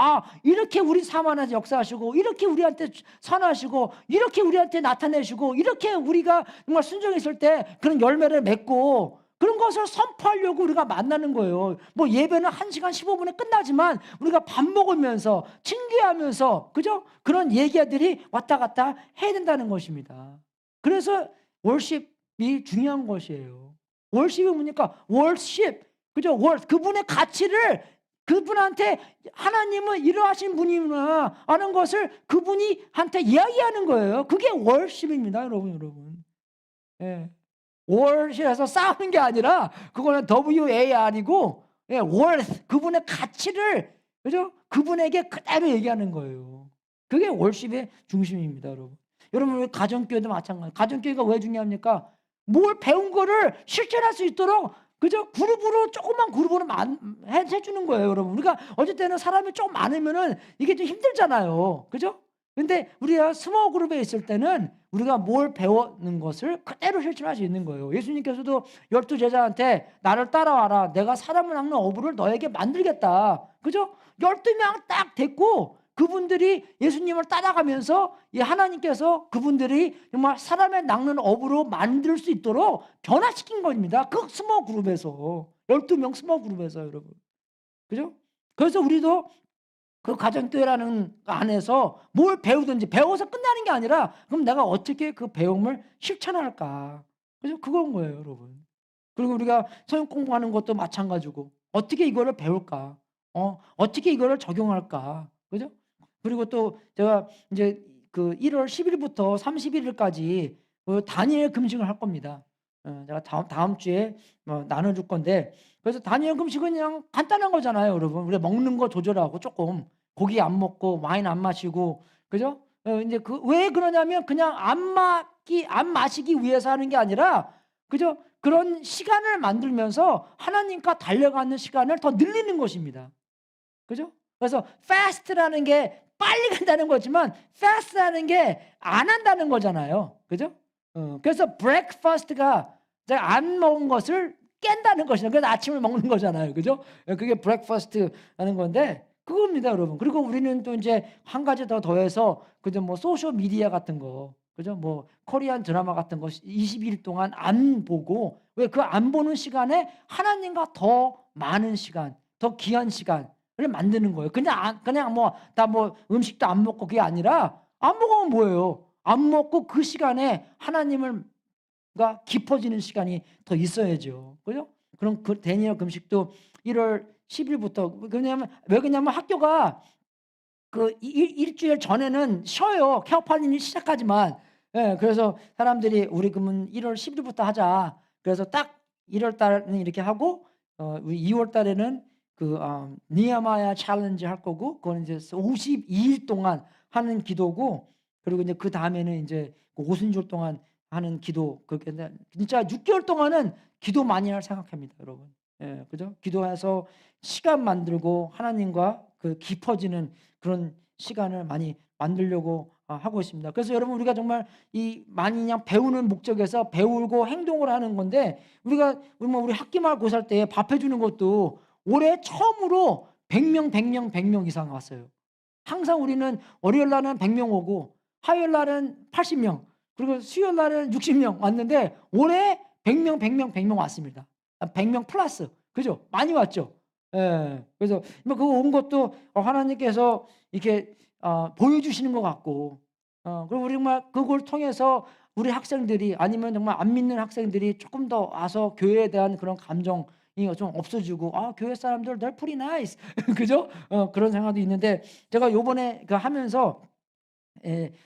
이렇게 우리 삶 안에서 역사하시고 이렇게 우리한테 선하시고 이렇게 우리한테 나타내시고 이렇게 우리가 정말 순종했을 때 그런 열매를 맺고 그런 것을 선포하려고 우리가 만나는 거예요. 뭐 예배는 1시간 15분에 끝나지만 우리가 밥 먹으면서 친교하면서 그죠? 그런 얘기들이 왔다 갔다 해야 된다는 것입니다. 그래서 월십이 중요한 것이에요. 월십이 뭡니까? 월십. 그죠? 그분의 가치를 그분한테 하나님은 이러하신 분이구나 하는 것을 그분이 한테 이야기하는 거예요. 그게 월십입니다, 여러분. 월십에서 싸우는 게 아니라 그거는 WAR이고 worth, 그분의 가치를 그죠? 그분에게 그대로 얘기하는 거예요. 그게 월십의 중심입니다, 여러분. 여러분, 가정교회도 마찬가지. 가정교회가 왜 중요합니까? 뭘 배운 거를 실천할 수 있도록 그죠? 조그만 그룹으로 해주는 거예요, 여러분. 우리가 어쩔 때는 사람이 좀 많으면은 이게 좀 힘들잖아요. 그죠? 근데 우리가 스몰 그룹에 있을 때는 우리가 뭘 배우는 것을 그대로 실천할 수 있는 거예요. 예수님께서도 12 제자한테 나를 따라와라. 내가 사람을 낚는 어부를 너에게 만들겠다. 그죠? 12명 딱 됐고 그분들이 예수님을 따라가면서 이 하나님께서 그분들이 정말 사람의 낚는 어부로 만들 수 있도록 변화시킨 겁니다. 그 스몰 그룹에서 12명 스몰 그룹에서 여러분. 그죠? 그래서 우리도 그 가정교회라는 안에서 뭘 배우든지 배워서 끝나는 게 아니라 그럼 내가 어떻게 그 배움을 실천할까? 그죠? 그건 거예요, 여러분. 그리고 우리가 성경 공부하는 것도 마찬가지고 어떻게 이거를 배울까? 어떻게 이거를 적용할까? 그죠? 그리고 또 제가 이제 그 1월 10일부터 31일까지 그 다니엘 금식을 할 겁니다. 제가 다음 주에 나눠줄 건데 그래서 다니엘 금식은 그냥 간단한 거잖아요, 여러분. 우리가 먹는 거 조절하고 조금 고기 안 먹고 와인 안 마시고 그죠? 이제 그 왜 그러냐면 그냥 안 마시기 위해서 하는 게 아니라 그죠? 그런 시간을 만들면서 하나님과 달려가는 시간을 더 늘리는 것입니다. 그죠? 그래서 fast라는 게 빨리 간다는 거지만 fast라는 게 안 한다는 거잖아요. 그죠? 그래서 breakfast가 제가 안 먹은 것을 깬다는 것이죠. 그래서 아침을 먹는 거잖아요. 그죠? 그게 breakfast 하는 건데 그겁니다, 여러분. 그리고 우리는 또 이제 한 가지 더 더해서 그죠? 뭐 소셜 미디어 같은 거 그죠? 뭐 코리안 드라마 같은 거 20일 동안 안 보고 왜 그 안 보는 시간에 하나님과 더 많은 시간, 더 귀한 시간을 만드는 거예요. 그냥 뭐 다 뭐 음식도 안 먹고 그게 아니라 안 먹으면 뭐예요? 안 먹고 그 시간에 하나님을 가 깊어지는 시간이 더 있어야죠. 그죠? 그럼 그 다니엘 금식도 1월 10일부터 왜 그러냐면 학교가 그 일주일 전에는 쉬어요. 케어파님이 시작하지만 그래서 사람들이 우리 그러면 1월 10일부터 하자. 그래서 딱 1월 달에는 이렇게 하고 우리 2월 달에는 그 니아마야 챌린지 할 거고 그건 이제 52일 동안 하는 기도고 그리고 이제 그 다음에는 이제 그 오순절 동안 하는 기도 그렇게 진짜 6개월 동안은 기도 많이 할 생각합니다, 여러분. 그죠? 기도해서 시간 만들고 하나님과 그 깊어지는 그런 시간을 많이 만들려고 하고 있습니다. 그래서 여러분 우리가 정말 이 많이 그냥 배우는 목적에서 배우고 행동을 하는 건데 우리 학기말 고사할 때 밥 해주는 것도 올해 처음으로 100명 이상 왔어요. 항상 우리는 월요일 날은 100명 오고 화요일 날은 80명 그리고 수요일 날은 60명 왔는데 올해 100명 왔습니다. 100명 플러스. 그죠? 많이 왔죠? 예. 그래서 뭐 그거 온 것도 하나님께서 이렇게 보여주시는 것 같고 그리고 우리 정말 그걸 통해서 우리 학생들이 아니면 정말 안 믿는 학생들이 조금 더 와서 교회에 대한 그런 감정이 좀 없어지고 교회 사람들 they're pretty nice 그죠? 그런 생각도 있는데 제가 요번에 그 하면서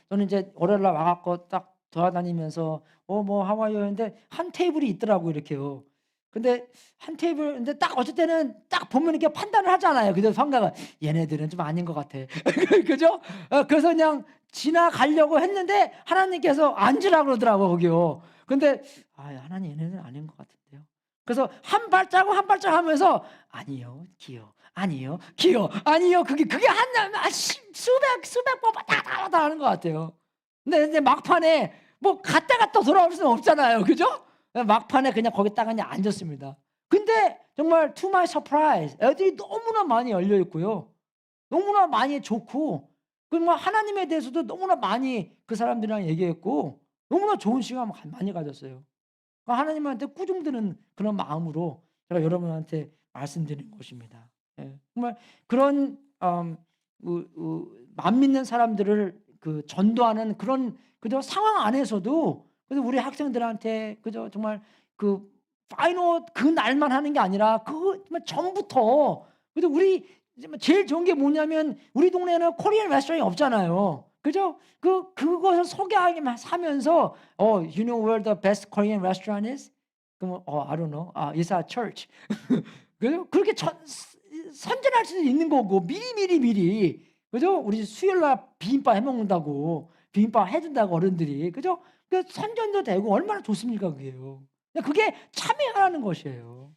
저는 이제 월요일 날 와 갖고 딱 돌아다니면서 뭐 하와이어 했는데 한 테이블이 있더라고요, 이렇게요. 근데 한 테이블 근데 딱 어쩔 때는 딱 보면 이렇게 판단을 하잖아요. 그래서 성가가 얘네들은 좀 아닌 것 같아. 그죠? 그래서 그냥 지나가려고 했는데 하나님께서 앉으라고 그러더라고 거기요. 근데 하나님 얘네는 아닌 것 같은데요. 그래서 한 발자국 한 발자국 하면서 아니요, 기요. 아니요, 기요. 아니요, 그게 수백 번 왔다 갔다 하는 것 같아요. 근데 막판에 뭐 갔다 돌아올 수는 없잖아요, 그죠? 막판에 그냥 거기다가 그냥 앉았습니다. 근데 정말 to my surprise 애들이 너무나 많이 열려 있고요. 너무나 많이 좋고 그리고 하나님에 대해서도 너무나 많이 그 사람들이랑 얘기했고 너무나 좋은 시간 많이 가졌어요. 그러니까 하나님한테 꾸중드는 그런 마음으로 제가 여러분한테 말씀드리는 것입니다. 정말 그런 안 믿는 사람들을 그 전도하는 그런 그저 상황 안에서도 그래서 우리 학생들한테 그저 정말 그 파이널 그 날만 하는 게 아니라 그 정말 전부터 그래서 우리 제일 좋은 게 뭐냐면 우리 동네에는 코리안 레스토랑이 없잖아요. 그죠? 그것을 소개하면서 you know where the best Korean restaurant is? 그러면 I don't know. It's a church. 그죠? 그렇게 선전할 수도 있는 거고 미리 그죠? 우리 수요일 날 비빔밥 해 먹는다고 비빔밥 해준다고 어른들이 그죠? 그 선전도 되고 얼마나 좋습니까 그게요. 그게 참여하는 것이에요.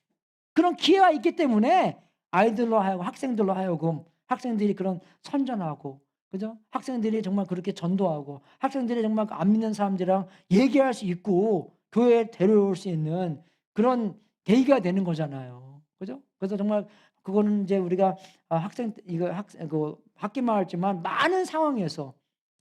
그런 기회가 있기 때문에 아이들로 하여금 학생들로 하여금 학생들이 그런 선전하고 그죠? 학생들이 정말 그렇게 전도하고 학생들이 정말 안 믿는 사람들이랑 얘기할 수 있고 교회에 데려올 수 있는 그런 계기가 되는 거잖아요. 그죠? 그래서 정말 그거는 이제 우리가 학생 이거 받기만 했지만 많은 상황에서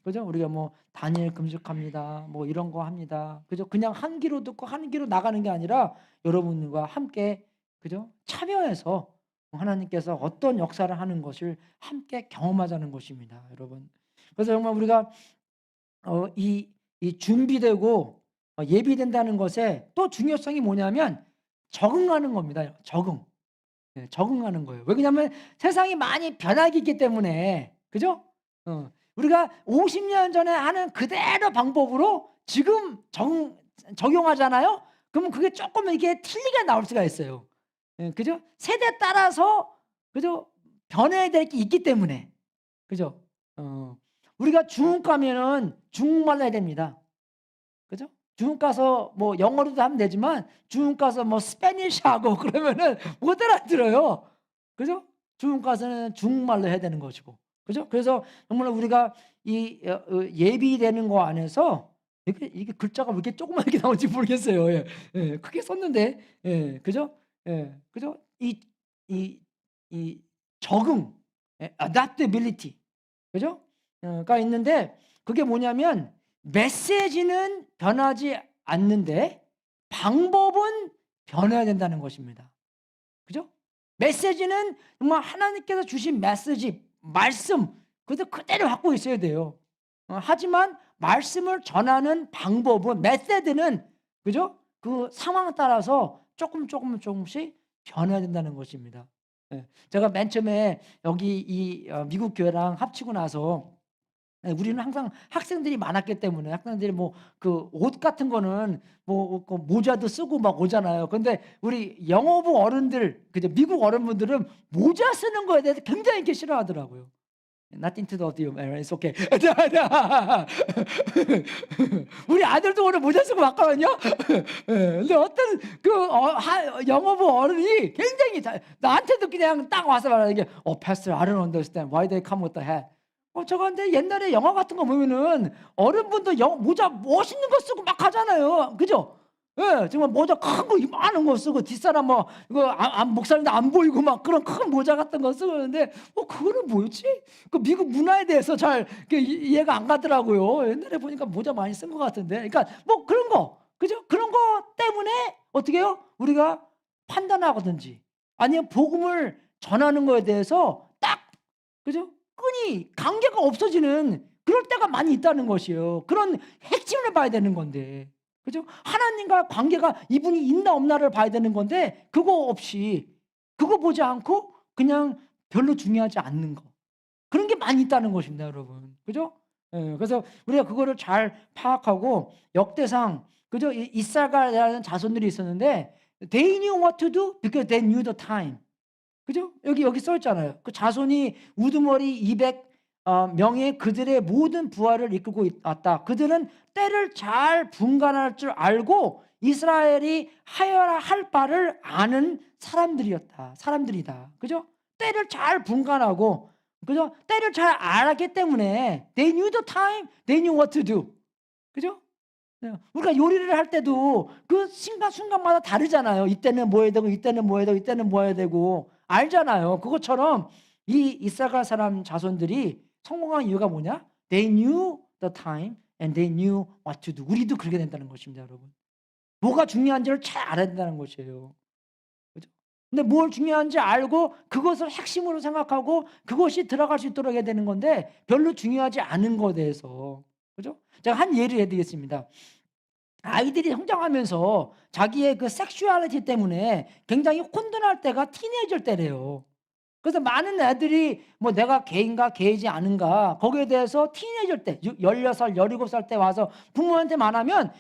그죠? 우리가 뭐 단일 금식합니다. 뭐 이런 거 합니다. 그죠? 그냥 한 귀로 듣고 한 귀로 나가는 게 아니라 여러분과 함께 그죠? 참여해서 하나님께서 어떤 역사를 하는 것을 함께 경험하자는 것입니다, 여러분. 그래서 정말 우리가 이 준비되고 예비된다는 것에 또 중요성이 뭐냐면 적응하는 겁니다. 적응. 예, 적응하는 거예요. 왜냐하면 세상이 많이 변하기 있기 때문에 그죠? 우리가 50년 전에 하는 그대로 방법으로 지금 적용하잖아요. 그러면 그게 조금 이게 틀리게 나올 수가 있어요. 예, 그죠? 세대 따라서 그죠? 변해야 될 게 있기 때문에 그죠? 우리가 중국 가면은 중국말로 해야 됩니다. 그죠? 중국 가서 뭐 영어로도 하면 되지만 중국 가서 뭐 스페니쉬 하고 그러면은 못 알아들어요. 그죠? 중국 가서는 중국말로 해야 되는 것이고. 그죠? 그래서 정말 우리가 이 예비되는 거 안에서 이게 글자가 왜 이렇게 조그맣게 나오는지 모르겠어요. 예. 예. 크게 썼는데. 예. 그죠? 예. 그죠? 이 적응, adaptability. 그죠? 가 있는데 그게 뭐냐면 메시지는 변하지 않는데 방법은 변해야 된다는 것입니다. 그죠? 메시지는 정말 하나님께서 주신 메시지, 말씀 그대로 갖고 있어야 돼요. 하지만 말씀을 전하는 방법은 메시지는 그죠? 그 상황에 따라서 조금씩 변해야 된다는 것입니다. 예. 제가 맨 처음에 여기 이 미국 교회랑 합치고 나서 우리는 항상 학생들이 많았기 때문에 학생들이 뭐 그 옷 같은 거는 뭐 그 모자도 쓰고 막 오잖아요. 근데 우리 영어부 어른들 그죠? 미국 어른분들은 모자 쓰는 거에 대해서 굉장히 이렇게 싫어하더라고요. Nothing to do with you. It's okay. 우리 아들도 오늘 모자 쓰고 왔거든요. 근데 어떤 영어부 어른이 굉장히 나한테도 그냥 딱 와서 말하는 게 Pastor, I don't understand why they come with the hat. 저거 근데 옛날에 영화 같은 거 보면은 어른분도 모자 멋있는 거 쓰고 막 하잖아요. 그죠? 예, 정말 모자 큰 거 이만한 거 쓰고 뒷사람 뭐 이거 목사님도 안 보이고 막 그런 큰 모자 같은 거 쓰고 있는데 그거는 뭐였지? 그 미국 문화에 대해서 잘 이해가 안 가더라고요. 옛날에 보니까 모자 많이 쓴 것 같은데. 그러니까 뭐 그런 거, 그죠? 그런 거 때문에 어떻게 해요? 우리가 판단하거든지 아니면 복음을 전하는 거에 대해서 딱 그죠? 끈이 관계가 없어지는 그럴 때가 많이 있다는 것이에요. 그런 핵심을 봐야 되는 건데. 그죠? 하나님과 관계가 이분이 있나 없나를 봐야 되는 건데 그거 없이 그거 보지 않고 그냥 별로 중요하지 않는 거. 그런 게 많이 있다는 것입니다, 여러분. 그죠? 예, 그래서 우리가 그거를 잘 파악하고 역대상 그죠? 이사가라는 자손들이 있었는데 they knew what to do because they knew the time. 그죠? 여기 써 있잖아요. 그 자손이 우두머리 200 명의 그들의 모든 부하를 이끌고 왔다. 그들은 때를 잘 분간할 줄 알고 이스라엘이 하여야 할 바를 아는 사람들이다. 그죠? 때를 잘 분간하고 그죠? 때를 잘 알았기 때문에 they knew the time, they knew what to do. 그죠? 우리가 요리를 할 때도 그 순간순간마다 다르잖아요. 이때는 뭐 해야 되고 이때는 뭐 해야 되고 이때는 뭐 해야 되고 알잖아요. 그것처럼 이 이사갈 사람 자손들이 성공한 이유가 뭐냐? They knew the time and they knew what to do. 우리도 그렇게 된다는 것입니다, 여러분. 뭐가 중요한지를 잘 알아야 된다는 것이에요. 그죠? 근데 뭘 중요한지 알고 그것을 핵심으로 생각하고 그것이 들어갈 수 있도록 해야 되는 건데 별로 중요하지 않은 것에 대해서. 그죠? 제가 한 예를 해드리겠습니다. 아이들이 성장하면서 자기의 그 섹슈얼리티 때문에 굉장히 혼돈할 때가 티네이저 때래요. 그래서 많은 애들이 뭐 내가 게인가 게이지 않은가 거기에 대해서 티네이저 때 16살 17살 때 와서 부모한테 말하면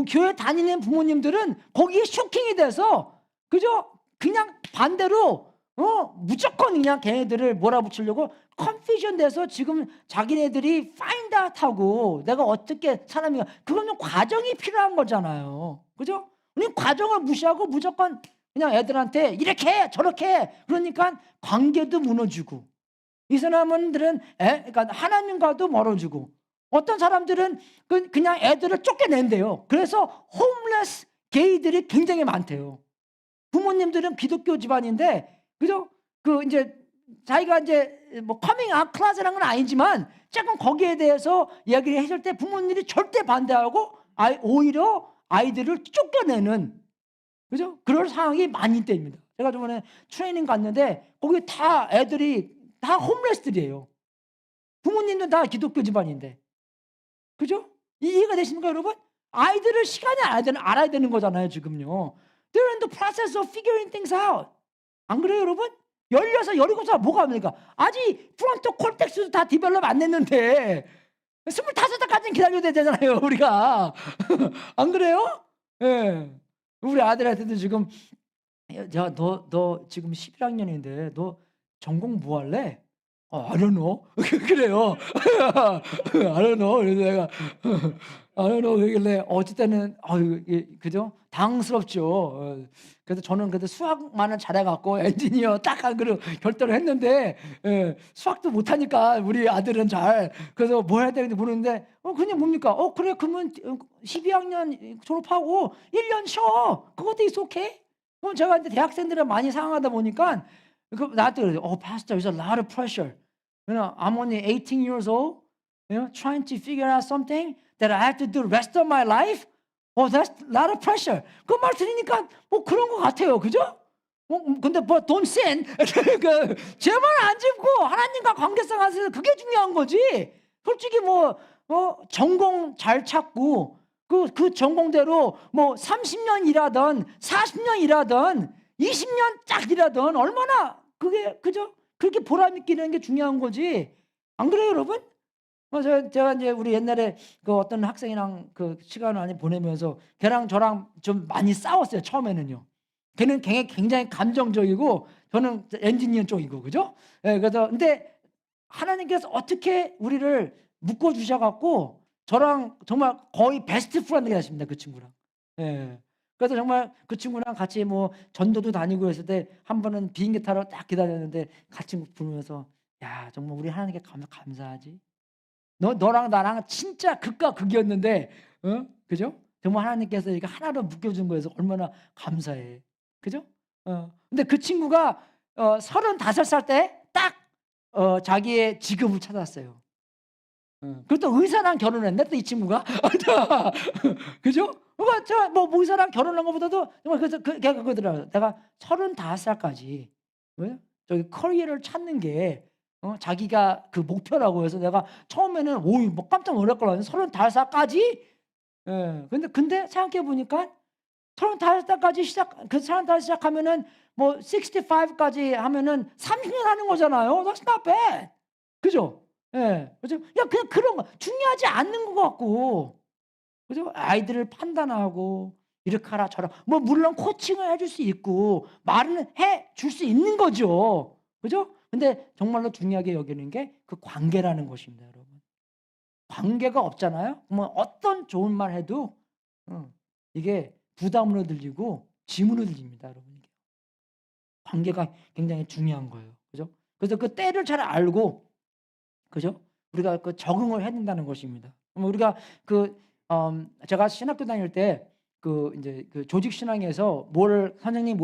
교회 다니는 부모님들은 거기에 쇼킹이 돼서 그죠? 그냥 반대로 무조건 그냥 걔네들을 몰아붙이려고 컨퓨전 돼서 지금 자기네들이 find out 하고 내가 어떻게 사람이가 그거는 과정이 필요한 거잖아요. 그죠? 우리 과정을 무시하고 무조건 그냥 애들한테 이렇게 해 저렇게 해 그러니까 관계도 무너지고 이 사람들은 그러니까 하나님과도 멀어지고 어떤 사람들은 그냥 애들을 쫓겨낸대요. 그래서 홈레스 게이들이 굉장히 많대요. 부모님들은 기독교 집안인데 그죠? 그 이제 자기가 이제 뭐 커밍 아웃 클래스라는 건 아니지만 조금 거기에 대해서 이야기를 했을 때 부모님들이 절대 반대하고 오히려 아이들을 쫓겨내는, 그죠? 그런 상황이 많이 있답니다. 제가 저번에 트레이닝 갔는데 거기 다 애들이 다 홈레스들이에요. 부모님도 다 기독교 집안인데, 그죠? 이해가 되십니까, 여러분? 아이들을 시간에 알아야 되는 거잖아요, 지금요. They're in the process of figuring things out. 안 그래요, 여러분? 16살, 17살 뭐가 합니까? 아직 프론토 콜텍스도 다 디벨롭 안 됐는데 25살까지는 기다려야 되잖아요, 우리가. 안 그래요? 예. 우리 아들한테도 지금 야, 너 지금 11학년인데 너 전공 뭐 할래? I don't know. 그래요. I don't know. 그래서 내가 I don't know. 그러길래 어쨌든 아유, 그죠? 당황스럽죠. 그래서 저는 그래도 수학만은 잘해갖고 엔지니어 딱 한 그릇 결정을 했는데, 수학도 못하니까 우리 아들은 잘. 그래서 뭐 해야 되는지 모르는데 그냥 뭡니까? 그래 그러면 12학년 졸업하고 1년 쉬어. 그것도 is okay. 그럼 제가 이제 대학생들을 많이 상황하다 보니까 나한테 그래요. Pastor, there's a lot of pressure. I'm only 18 years old, trying to figure out something that I have to do the rest of my life. That's a lot of pressure. 그 말 들으니까 뭐 그런 것 같아요, 그죠? 근데 don't sin. 제 말 안 짚고 하나님과 관계성 하세요. 그게 중요한 거지. 솔직히 전공 잘 찾고 그 전공대로 30년 일하던 40년 일하던 20년 딱 일하던 얼마나 그게 그죠? 그렇게 보람 있게 일하는 게 중요한 거지. 안 그래요, 여러분? 제가 이제 우리 옛날에 그 어떤 학생이랑 그 시간을 많이 보내면서 걔랑 저랑 좀 많이 싸웠어요, 처음에는요. 걔는 굉장히 감정적이고 저는 엔지니어 쪽이고, 그죠? 그래서 근데 하나님께서 어떻게 우리를 묶어 주셔갖고 저랑 정말 거의 베스트 프렌드가 되십니다, 그 친구랑. 그래서 정말 그 친구랑 같이 전도도 다니고 했을 때 한 번은 비행기 타러 딱 기다렸는데 같이 부르면서 야, 정말 우리 하나님께 감사하지. 너랑 나랑 진짜 극과 극이었는데, 그죠? 정말 하나님께서 이렇게 하나로 묶여준 거에서 얼마나 감사해, 그죠? 근데 그 친구가 35살 때 딱 자기의 직업을 찾았어요. 그것도 의사랑 결혼했네, 또 이 친구가. 그죠? 의사랑 결혼한 것보다도 정말 그래서 걔가 그거더라고요. 내가 35살까지 저기 커리어를 찾는 게 자기가 그 목표라고 해서 내가 처음에는 깜짝 놀랄 거라고 35살까지. 근데 생각해 보니까 35살까지 35살 시작하면은 65까지 하면은 30년 하는 거잖아요. That's not bad. 그죠? 그죠? 그냥 그런 거 중요하지 않는 것 같고, 그죠? 아이들을 판단하고 이렇게 하라 저라 물론 코칭을 해줄 수 있고 말은 해줄 수 있는 거죠, 그죠? 근데 정말로 중요하게 여기는 게 그 관계라는 것입니다, 여러분. 관계가 없잖아요. 어떤 좋은 말 해도 이게 부담으로 들리고 짐으로 들립니다, 여러분. 관계가 굉장히 중요한 거예요, 그죠? 그래서 그 때를 잘 알고, 그죠? 우리가 그 적응을 해야 된다는 것입니다. 우리가 제가 신학교 다닐 때 이제 그 조직 신앙에서 선생님이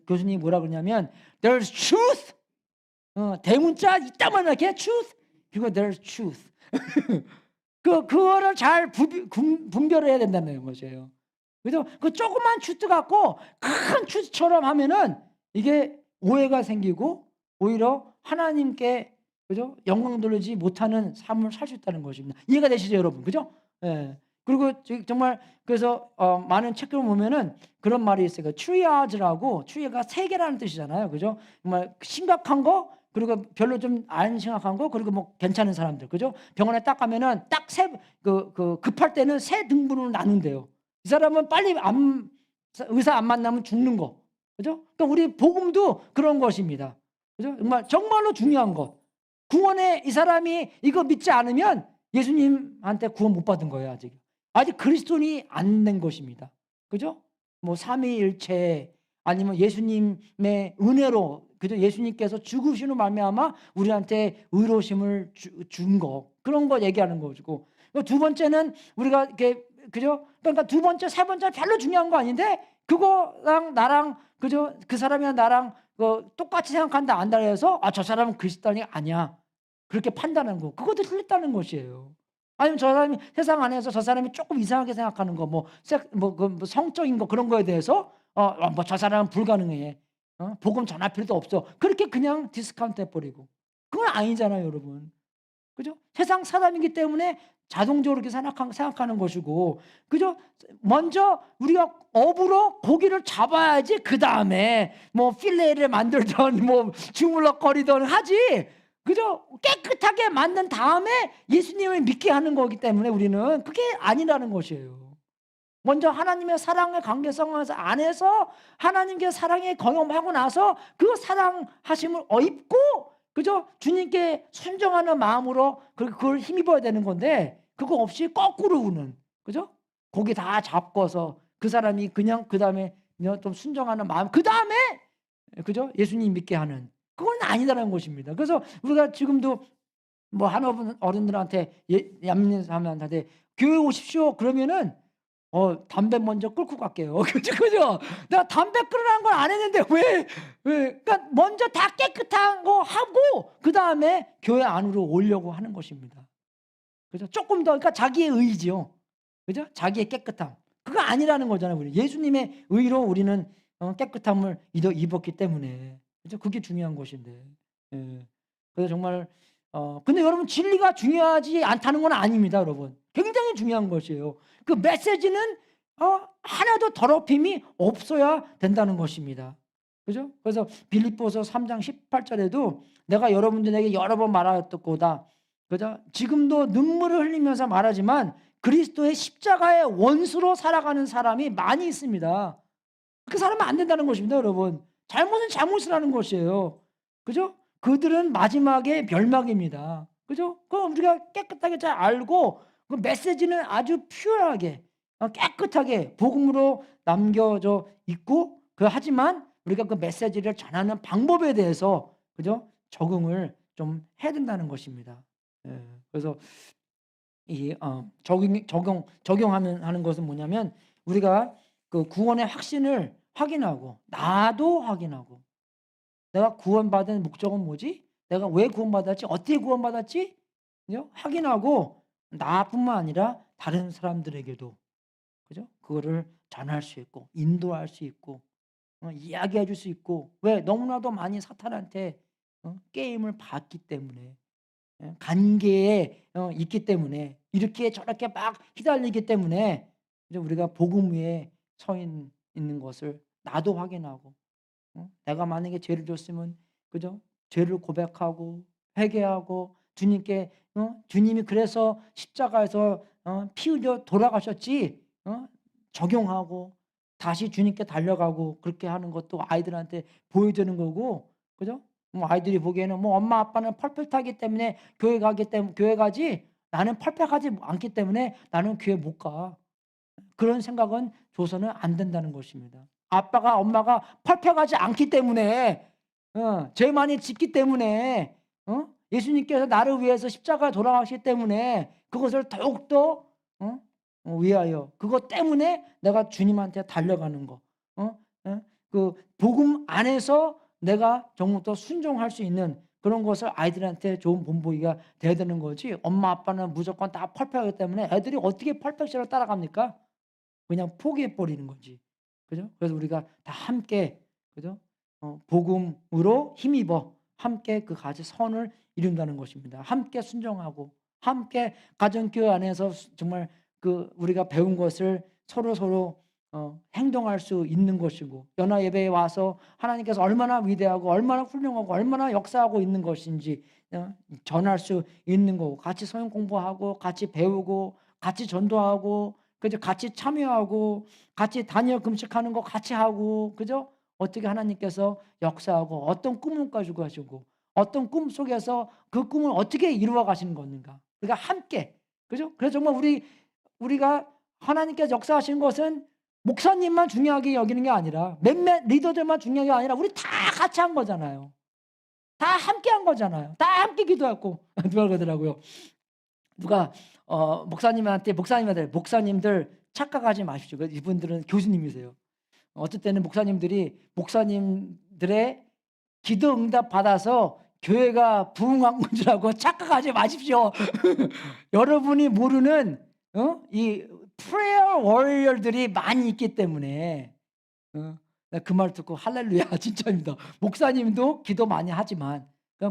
교수님이 뭐라 그러냐면 there's truth. 대문자 이따만하게 truth. 그리고 there's truth. 그거를 잘 분별을 해야 된다는 것이에요. 그래서 그 조그만 truth 갖고 큰 truth처럼 하면은 이게 오해가 생기고 오히려 하나님께, 그죠? 영광 돌리지 못하는 삶을 살 수 있다는 것입니다. 이해가 되시죠, 여러분? 그죠? 그리고 정말 그래서 많은 책들을 보면은 그런 말이 있어요. 트리아즈라고, 트리아가 세 개라는 뜻이잖아요, 그죠? 정말 심각한 거, 그리고 별로 좀 안 심각한 거, 그리고 괜찮은 사람들, 그죠? 병원에 딱 가면은 딱 급할 때는 세 등분으로 나눈대요. 이 사람은 빨리 의사 안 만나면 죽는 거, 그죠? 그러니까 우리 복음도 그런 것입니다, 그죠? 정말로 중요한 것. 구원에 이 사람이 이거 믿지 않으면 예수님한테 구원 못 받은 거예요. 아직 그리스도인이 안 된 것입니다, 그죠? 삼위일체 아니면 예수님의 은혜로, 그죠? 예수님께서 죽으심으로 말미암아 우리한테 의로우심을 준 거, 그런 거 얘기하는 거고. 두 번째는 우리가 이렇게, 그죠? 그러니까 두 번째, 세 번째 별로 중요한 거 아닌데 그거랑 나랑, 그죠? 그 사람이랑 나랑 똑같이 생각한다 안다 해서 '아 저 사람은 그리스도인이 아니야.' 그렇게 판단하는 거. 그것도 틀렸다는 것이에요. 아니면 저 사람이 세상 안에서 저 사람이 쪼끔 이상하게 생각하는 거 뭐 성적인 거 그런 거에 대해서 뭐 '저 사람은 불가능해. 복음 전할 필요도 없어.' 그렇게 그냥 디스카운트 해 버리고. 그건 아니잖아요 여러분. 그죠? 세상 사람이기 때문에 자동적으로 그렇게 생각하는 것이고, 그죠? 먼저 우리가 업으로 고기를 잡아야지 그다음에 뭐 필레를 만들든 뭐 주물럭거리든 하지. 그죠? 깨끗하게 만든 다음에 예수님을 믿게 하는 거기 때문에 우리는 그게 아니라는 것이에요. 먼저 하나님의 사랑의 관계성 안에서 하나님께 사랑에 경험하고 나서 그 사랑하심을 입고, 그죠? 주님께 순종하는 마음으로 그걸 힘입어야 되는 건데, 그거 없이 거꾸로 우는, 그죠? 고기 다 잡고서 그 사람이 그냥 그다음에 좀 순종하는 마음, 그다음에 그죠? 예수님 믿게 하는, 그건 아니다라는 것입니다. 그래서 우리가 지금도 뭐 한어른 어른들한테 얌는 사람한테 교회 오십시오 그러면은 담배 먼저 끊고 갈게요. 그죠, 그죠? 내가 담배 끊으라는 걸 안 했는데 왜 그러니까 먼저 다 깨끗한 거 하고 그다음에 교회 안으로 오려고 하는 것입니다. 그죠? 쪼끔 더, 그러니까 자기의 의지요. 그죠? 자기의 깨끗함. 그거 아니라는 거잖아요. 우리 예수님의 의로 우리는 깨끗함을 입었기 때문에. 그죠? 그게 중요한 것인데. 예. 그래서 정말 근데 여러분 진리가 중요하지 않다는 건 아닙니다, 여러분. 굉장히 중요한 것이에요. 그 메시지는 하나도 더럽힘이 없어야 된다는 것입니다. 그죠? 그래서 빌립보서 3장 18절에도 내가 여러분들에게 여러 번 말하였도다. 그죠? 지금도 눈물을 흘리면서 말하지만 그리스도의 십자가의 원수로 살아가는 사람이 많이 있습니다. 그 사람은 안 된다는 것입니다, 여러분. 잘못은 잘못이라는 것이에요. 그죠? 그들은 마지막에 멸망입니다. 그죠? 그럼 우리가 깨끗하게 잘 알고 그 메시지는 아주 퓨어하게 깨끗하게 복음으로 남겨져 있고, 하지만 우리가 그 메시지를 전하는 방법에 대해서 그죠? 적응을 좀 해야 된다는 것입니다. 예. 그래서 이 적용하면 하는 것은 뭐냐면 우리가 그 구원의 확신을 확인하고 나도 확인하고 '내가 구원받은 목적은 뭐지? 내가 왜 구원받았지? 어떻게 구원받았지?' 그죠? 확인하고 나뿐만 아니라 다른 사람들에게도 그죠? 그거를 전할 수 있고 인도할 수 있고 이야기해 줄 수 있고, 왜? 너무나도 많이 사탄한테 게임을 봤기 때문에, 관계에 있기 때문에, 이렇게 저렇게 막 휘달리기 때문에 이제 우리가 복음 위에 있는 것을 나도 확인하고, 내가 만약에 죄를 졌으면 그죠? 죄를 고백하고 회개하고 주님께 주님이 그래서 십자가에서 피 흘려 돌아가셨지, 적용하고 다시 주님께 달려가고 그렇게 하는 것도 아이들한테 보여주는 거고, 그죠? 뭐 아이들이 보기에는 뭐 엄마 아빠는 펄펄하기 때문에 교회 가지, 나는 펄펄하지 않기 때문에 나는 교회 못 가. 그런 생각은 줘서는 안 된다는 것입니다. 아빠가 엄마가 펄펄하지 않기 때문에 죄 많이 짓기 때문에 예수님께서 나를 위해서 십자가에 돌아가시기 때문에 그것을 더욱더 위하여 그것 때문에 내가 주님한테 달려가는 거. 그 복음 안에서 내가 정말 더 순종할 수 있는 그런 것을 아이들한테 좋은 본보기가 돼야 되는 거지, 엄마 아빠는 무조건 다 펄펙하기 때문에 애들이 어떻게 퍼펙션을 따라갑니까? 그냥 포기해 버리는 거지. 그죠? 그래서 우리가 다 함께 그죠? 복음으로 힘입어 함께 그 가지 선을 이룬다는 것입니다. 함께 순종하고 함께 가정교회 안에서 정말 그 우리가 배운 것을 서로서로 행동할 수 있는 것이고, 연화 예배에 와서 하나님께서 얼마나 위대하고 얼마나 훌륭하고 얼마나 역사하고 있는 것인지 전할 수 있는 거고, 같이 성경 공부하고 같이 배우고 같이 전도하고 그죠? 같이 참여하고 같이 단역 금식하는 거 같이 하고, 그죠? 어떻게 하나님께서 역사하고 어떤 꿈을 가지고 하시고 어떤 꿈 속에서 그 꿈을 어떻게 이루어 가시는 건가? 우리가 함께, 그죠? 그래서 정말 우리가 하나님께서 역사하시는 것은 목사님만 중요하게 여기는 게 아니라 몇몇 리더들만 중요한 게 아니라 우리 다 같이 한 거잖아요. 다 함께 한 거잖아요. 다 함께 기도했고 누가 그러더라고요. 누가 목사님한테 "목사님들 착각하지 마십시오." 이분들은 교수님이세요. 어떨 때는 목사님들이 목사님들의 기도 응답 받아서 교회가 부흥한 건 줄 알고 착각하지 마십시오. 여러분이 모르는 이 프레어 워리어들이 많이 있기 때문에 그 말 듣고 할렐루야 진짜입니다. 목사님도 기도 많이 하지만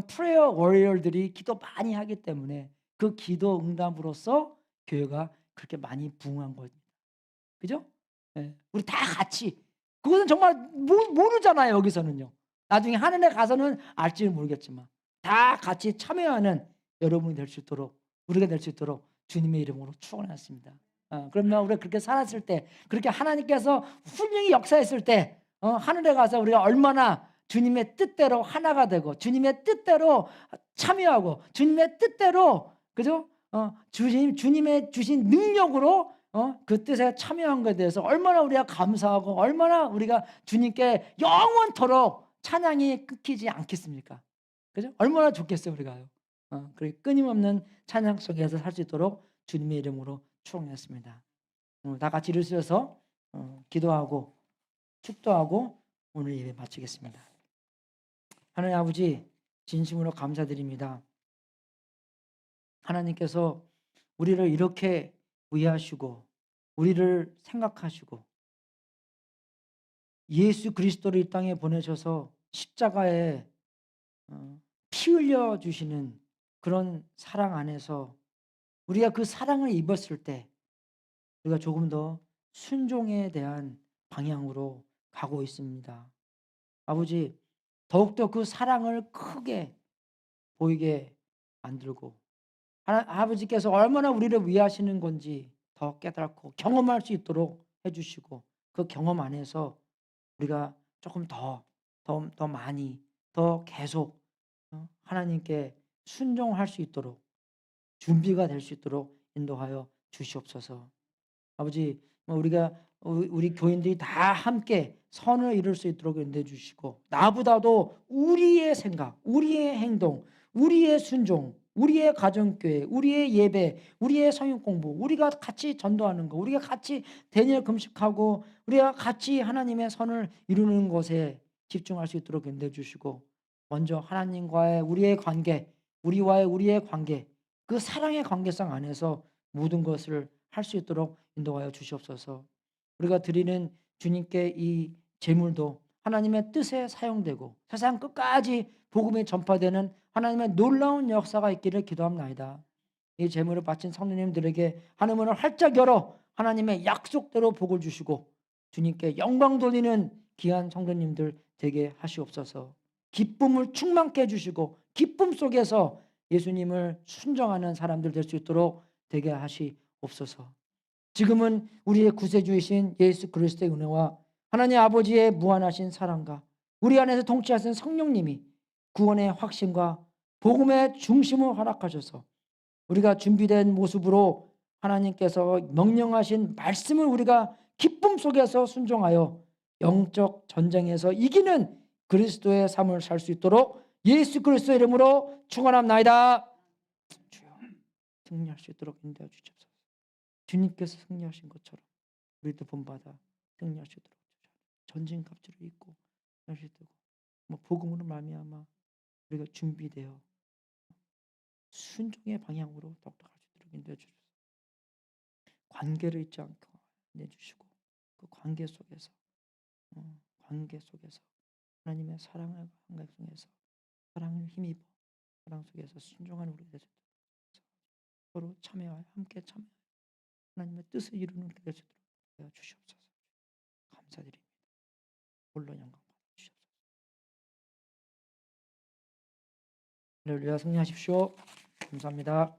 프레어 워리어들이 기도 많이 하기 때문에 그 기도 응답으로써 교회가 그렇게 많이 부흥한 거죠. 그죠? 예. 우리 다 같이 그것은 정말 모르잖아요. 여기서는요. 나중에 하늘에 가서는 알지는 모르겠지만 다 같이 참여하는 여러분이 될 수 있도록 우리가 될 수 있도록 주님의 이름으로 축원했습니다. 그러면 우리가 그렇게 살았을 때 그렇게 하나님께서 훌륭히 역사했을 때 하늘에 가서 우리가 얼마나 주님의 뜻대로 하나가 되고 주님의 뜻대로 참여하고 주님의 뜻대로 그죠? 주님의 주신 능력으로 그 뜻에 참여한 것에 대해서 얼마나 우리가 감사하고 얼마나 우리가 주님께 영원토록 찬양이 끊기지 않겠습니까? 그죠? 얼마나 좋겠어요 우리가요. 그렇게 끊임없는 찬양 속에서 살 수 있도록 주님의 이름으로 축원했습니다. 다 같이 일어서서 기도하고 축도하고 오늘 예배 마치겠습니다. 하나님 아버지 진심으로 감사드립니다. 하나님께서 우리를 이렇게 위하시고 우리를 생각하시고 예수 그리스도를 이 땅에 보내셔서 십자가에 피 흘려 주시는 그런 사랑 안에서 우리가 그 사랑을 입었을 때 우리가 조금 더 순종에 대한 방향으로 가고 있습니다. 아버지 더욱더 그 사랑을 크게 보이게 만들고 아버지께서 얼마나 우리를 위하시는 건지 더 깨닫고 경험할 수 있도록 해주시고 그 경험 안에서 우리가 조금 더 많이 더 계속 하나님께 순종할 수 있도록 준비가 될 수 있도록 인도하여 주시옵소서. 아버지 우리가 우리 교인들이 다 함께 선을 이룰 수 있도록 인도해 주시고 나보다도 우리의 생각, 우리의 행동, 우리의 순종, 우리의 가정교회, 우리의 예배, 우리의 성경 공부, 우리가 같이 전도하는 거, 우리가 같이 대녀 금식하고 우리가 같이 하나님의 선을 이루는 것에 집중할 수 있도록 인도해 주시고 먼저 하나님과의 우리의 관계, 우리와의 우리의 관계, 그 사랑의 관계성 안에서 모든 것을 할 수 있도록 인도하여 주시옵소서. 우리가 드리는 주님께 이 제물도 하나님의 뜻에 사용되고 세상 끝까지 복음이 전파되는 하나님의 놀라운 역사가 있기를 기도합나이다. 이 제물을 바친 성도님들에게 하늘문을 활짝 열어 하나님의 약속대로 복을 주시고 주님께 영광 돌리는 귀한 성도님들 되게 하시옵소서. 기쁨을 충만케 해주시고 기쁨 속에서 예수님을 순종하는 사람들 될 수 있도록 되게 하시옵소서. 지금은 우리의 구세주이신 예수 그리스도의 은혜와 하나님 아버지의 무한하신 사랑과 우리 안에서 통치하신 성령님이 구원의 확신과 복음의 중심을 허락하셔서 우리가 준비된 모습으로 하나님께서 명령하신 말씀을 우리가 기쁨 속에서 순종하여 영적 전쟁에서 이기는 그리스도의 삶을 살 수 있도록 예수 그리스도의 이름으로 축원합나이다. 주여 승리할 수 있도록 인도해 주옵소서. 주님께서 승리하신 것처럼 우리도 본받아 승리할 수 있도록 전진 갑주를 입고 할 수 있도록 복음으로 말미암아 우리가 준비되어 순종의 방향으로 더욱더 갈 수 있도록 인도해 주옵소서. 관계를 잊지 않고 내주시고 그 관계 속에서 하나님의 사랑의 관계 속에서 사랑을 힘입어 사랑 속에서 순종하는 우리 되서 서로 참여하여 함께 참여 하나님의 뜻을 이루는 우리 되서 주시옵소서. 감사드립니다. 홀로 영광 받아주시옵소서. 할렐루야 승리하십시오. 감사합니다.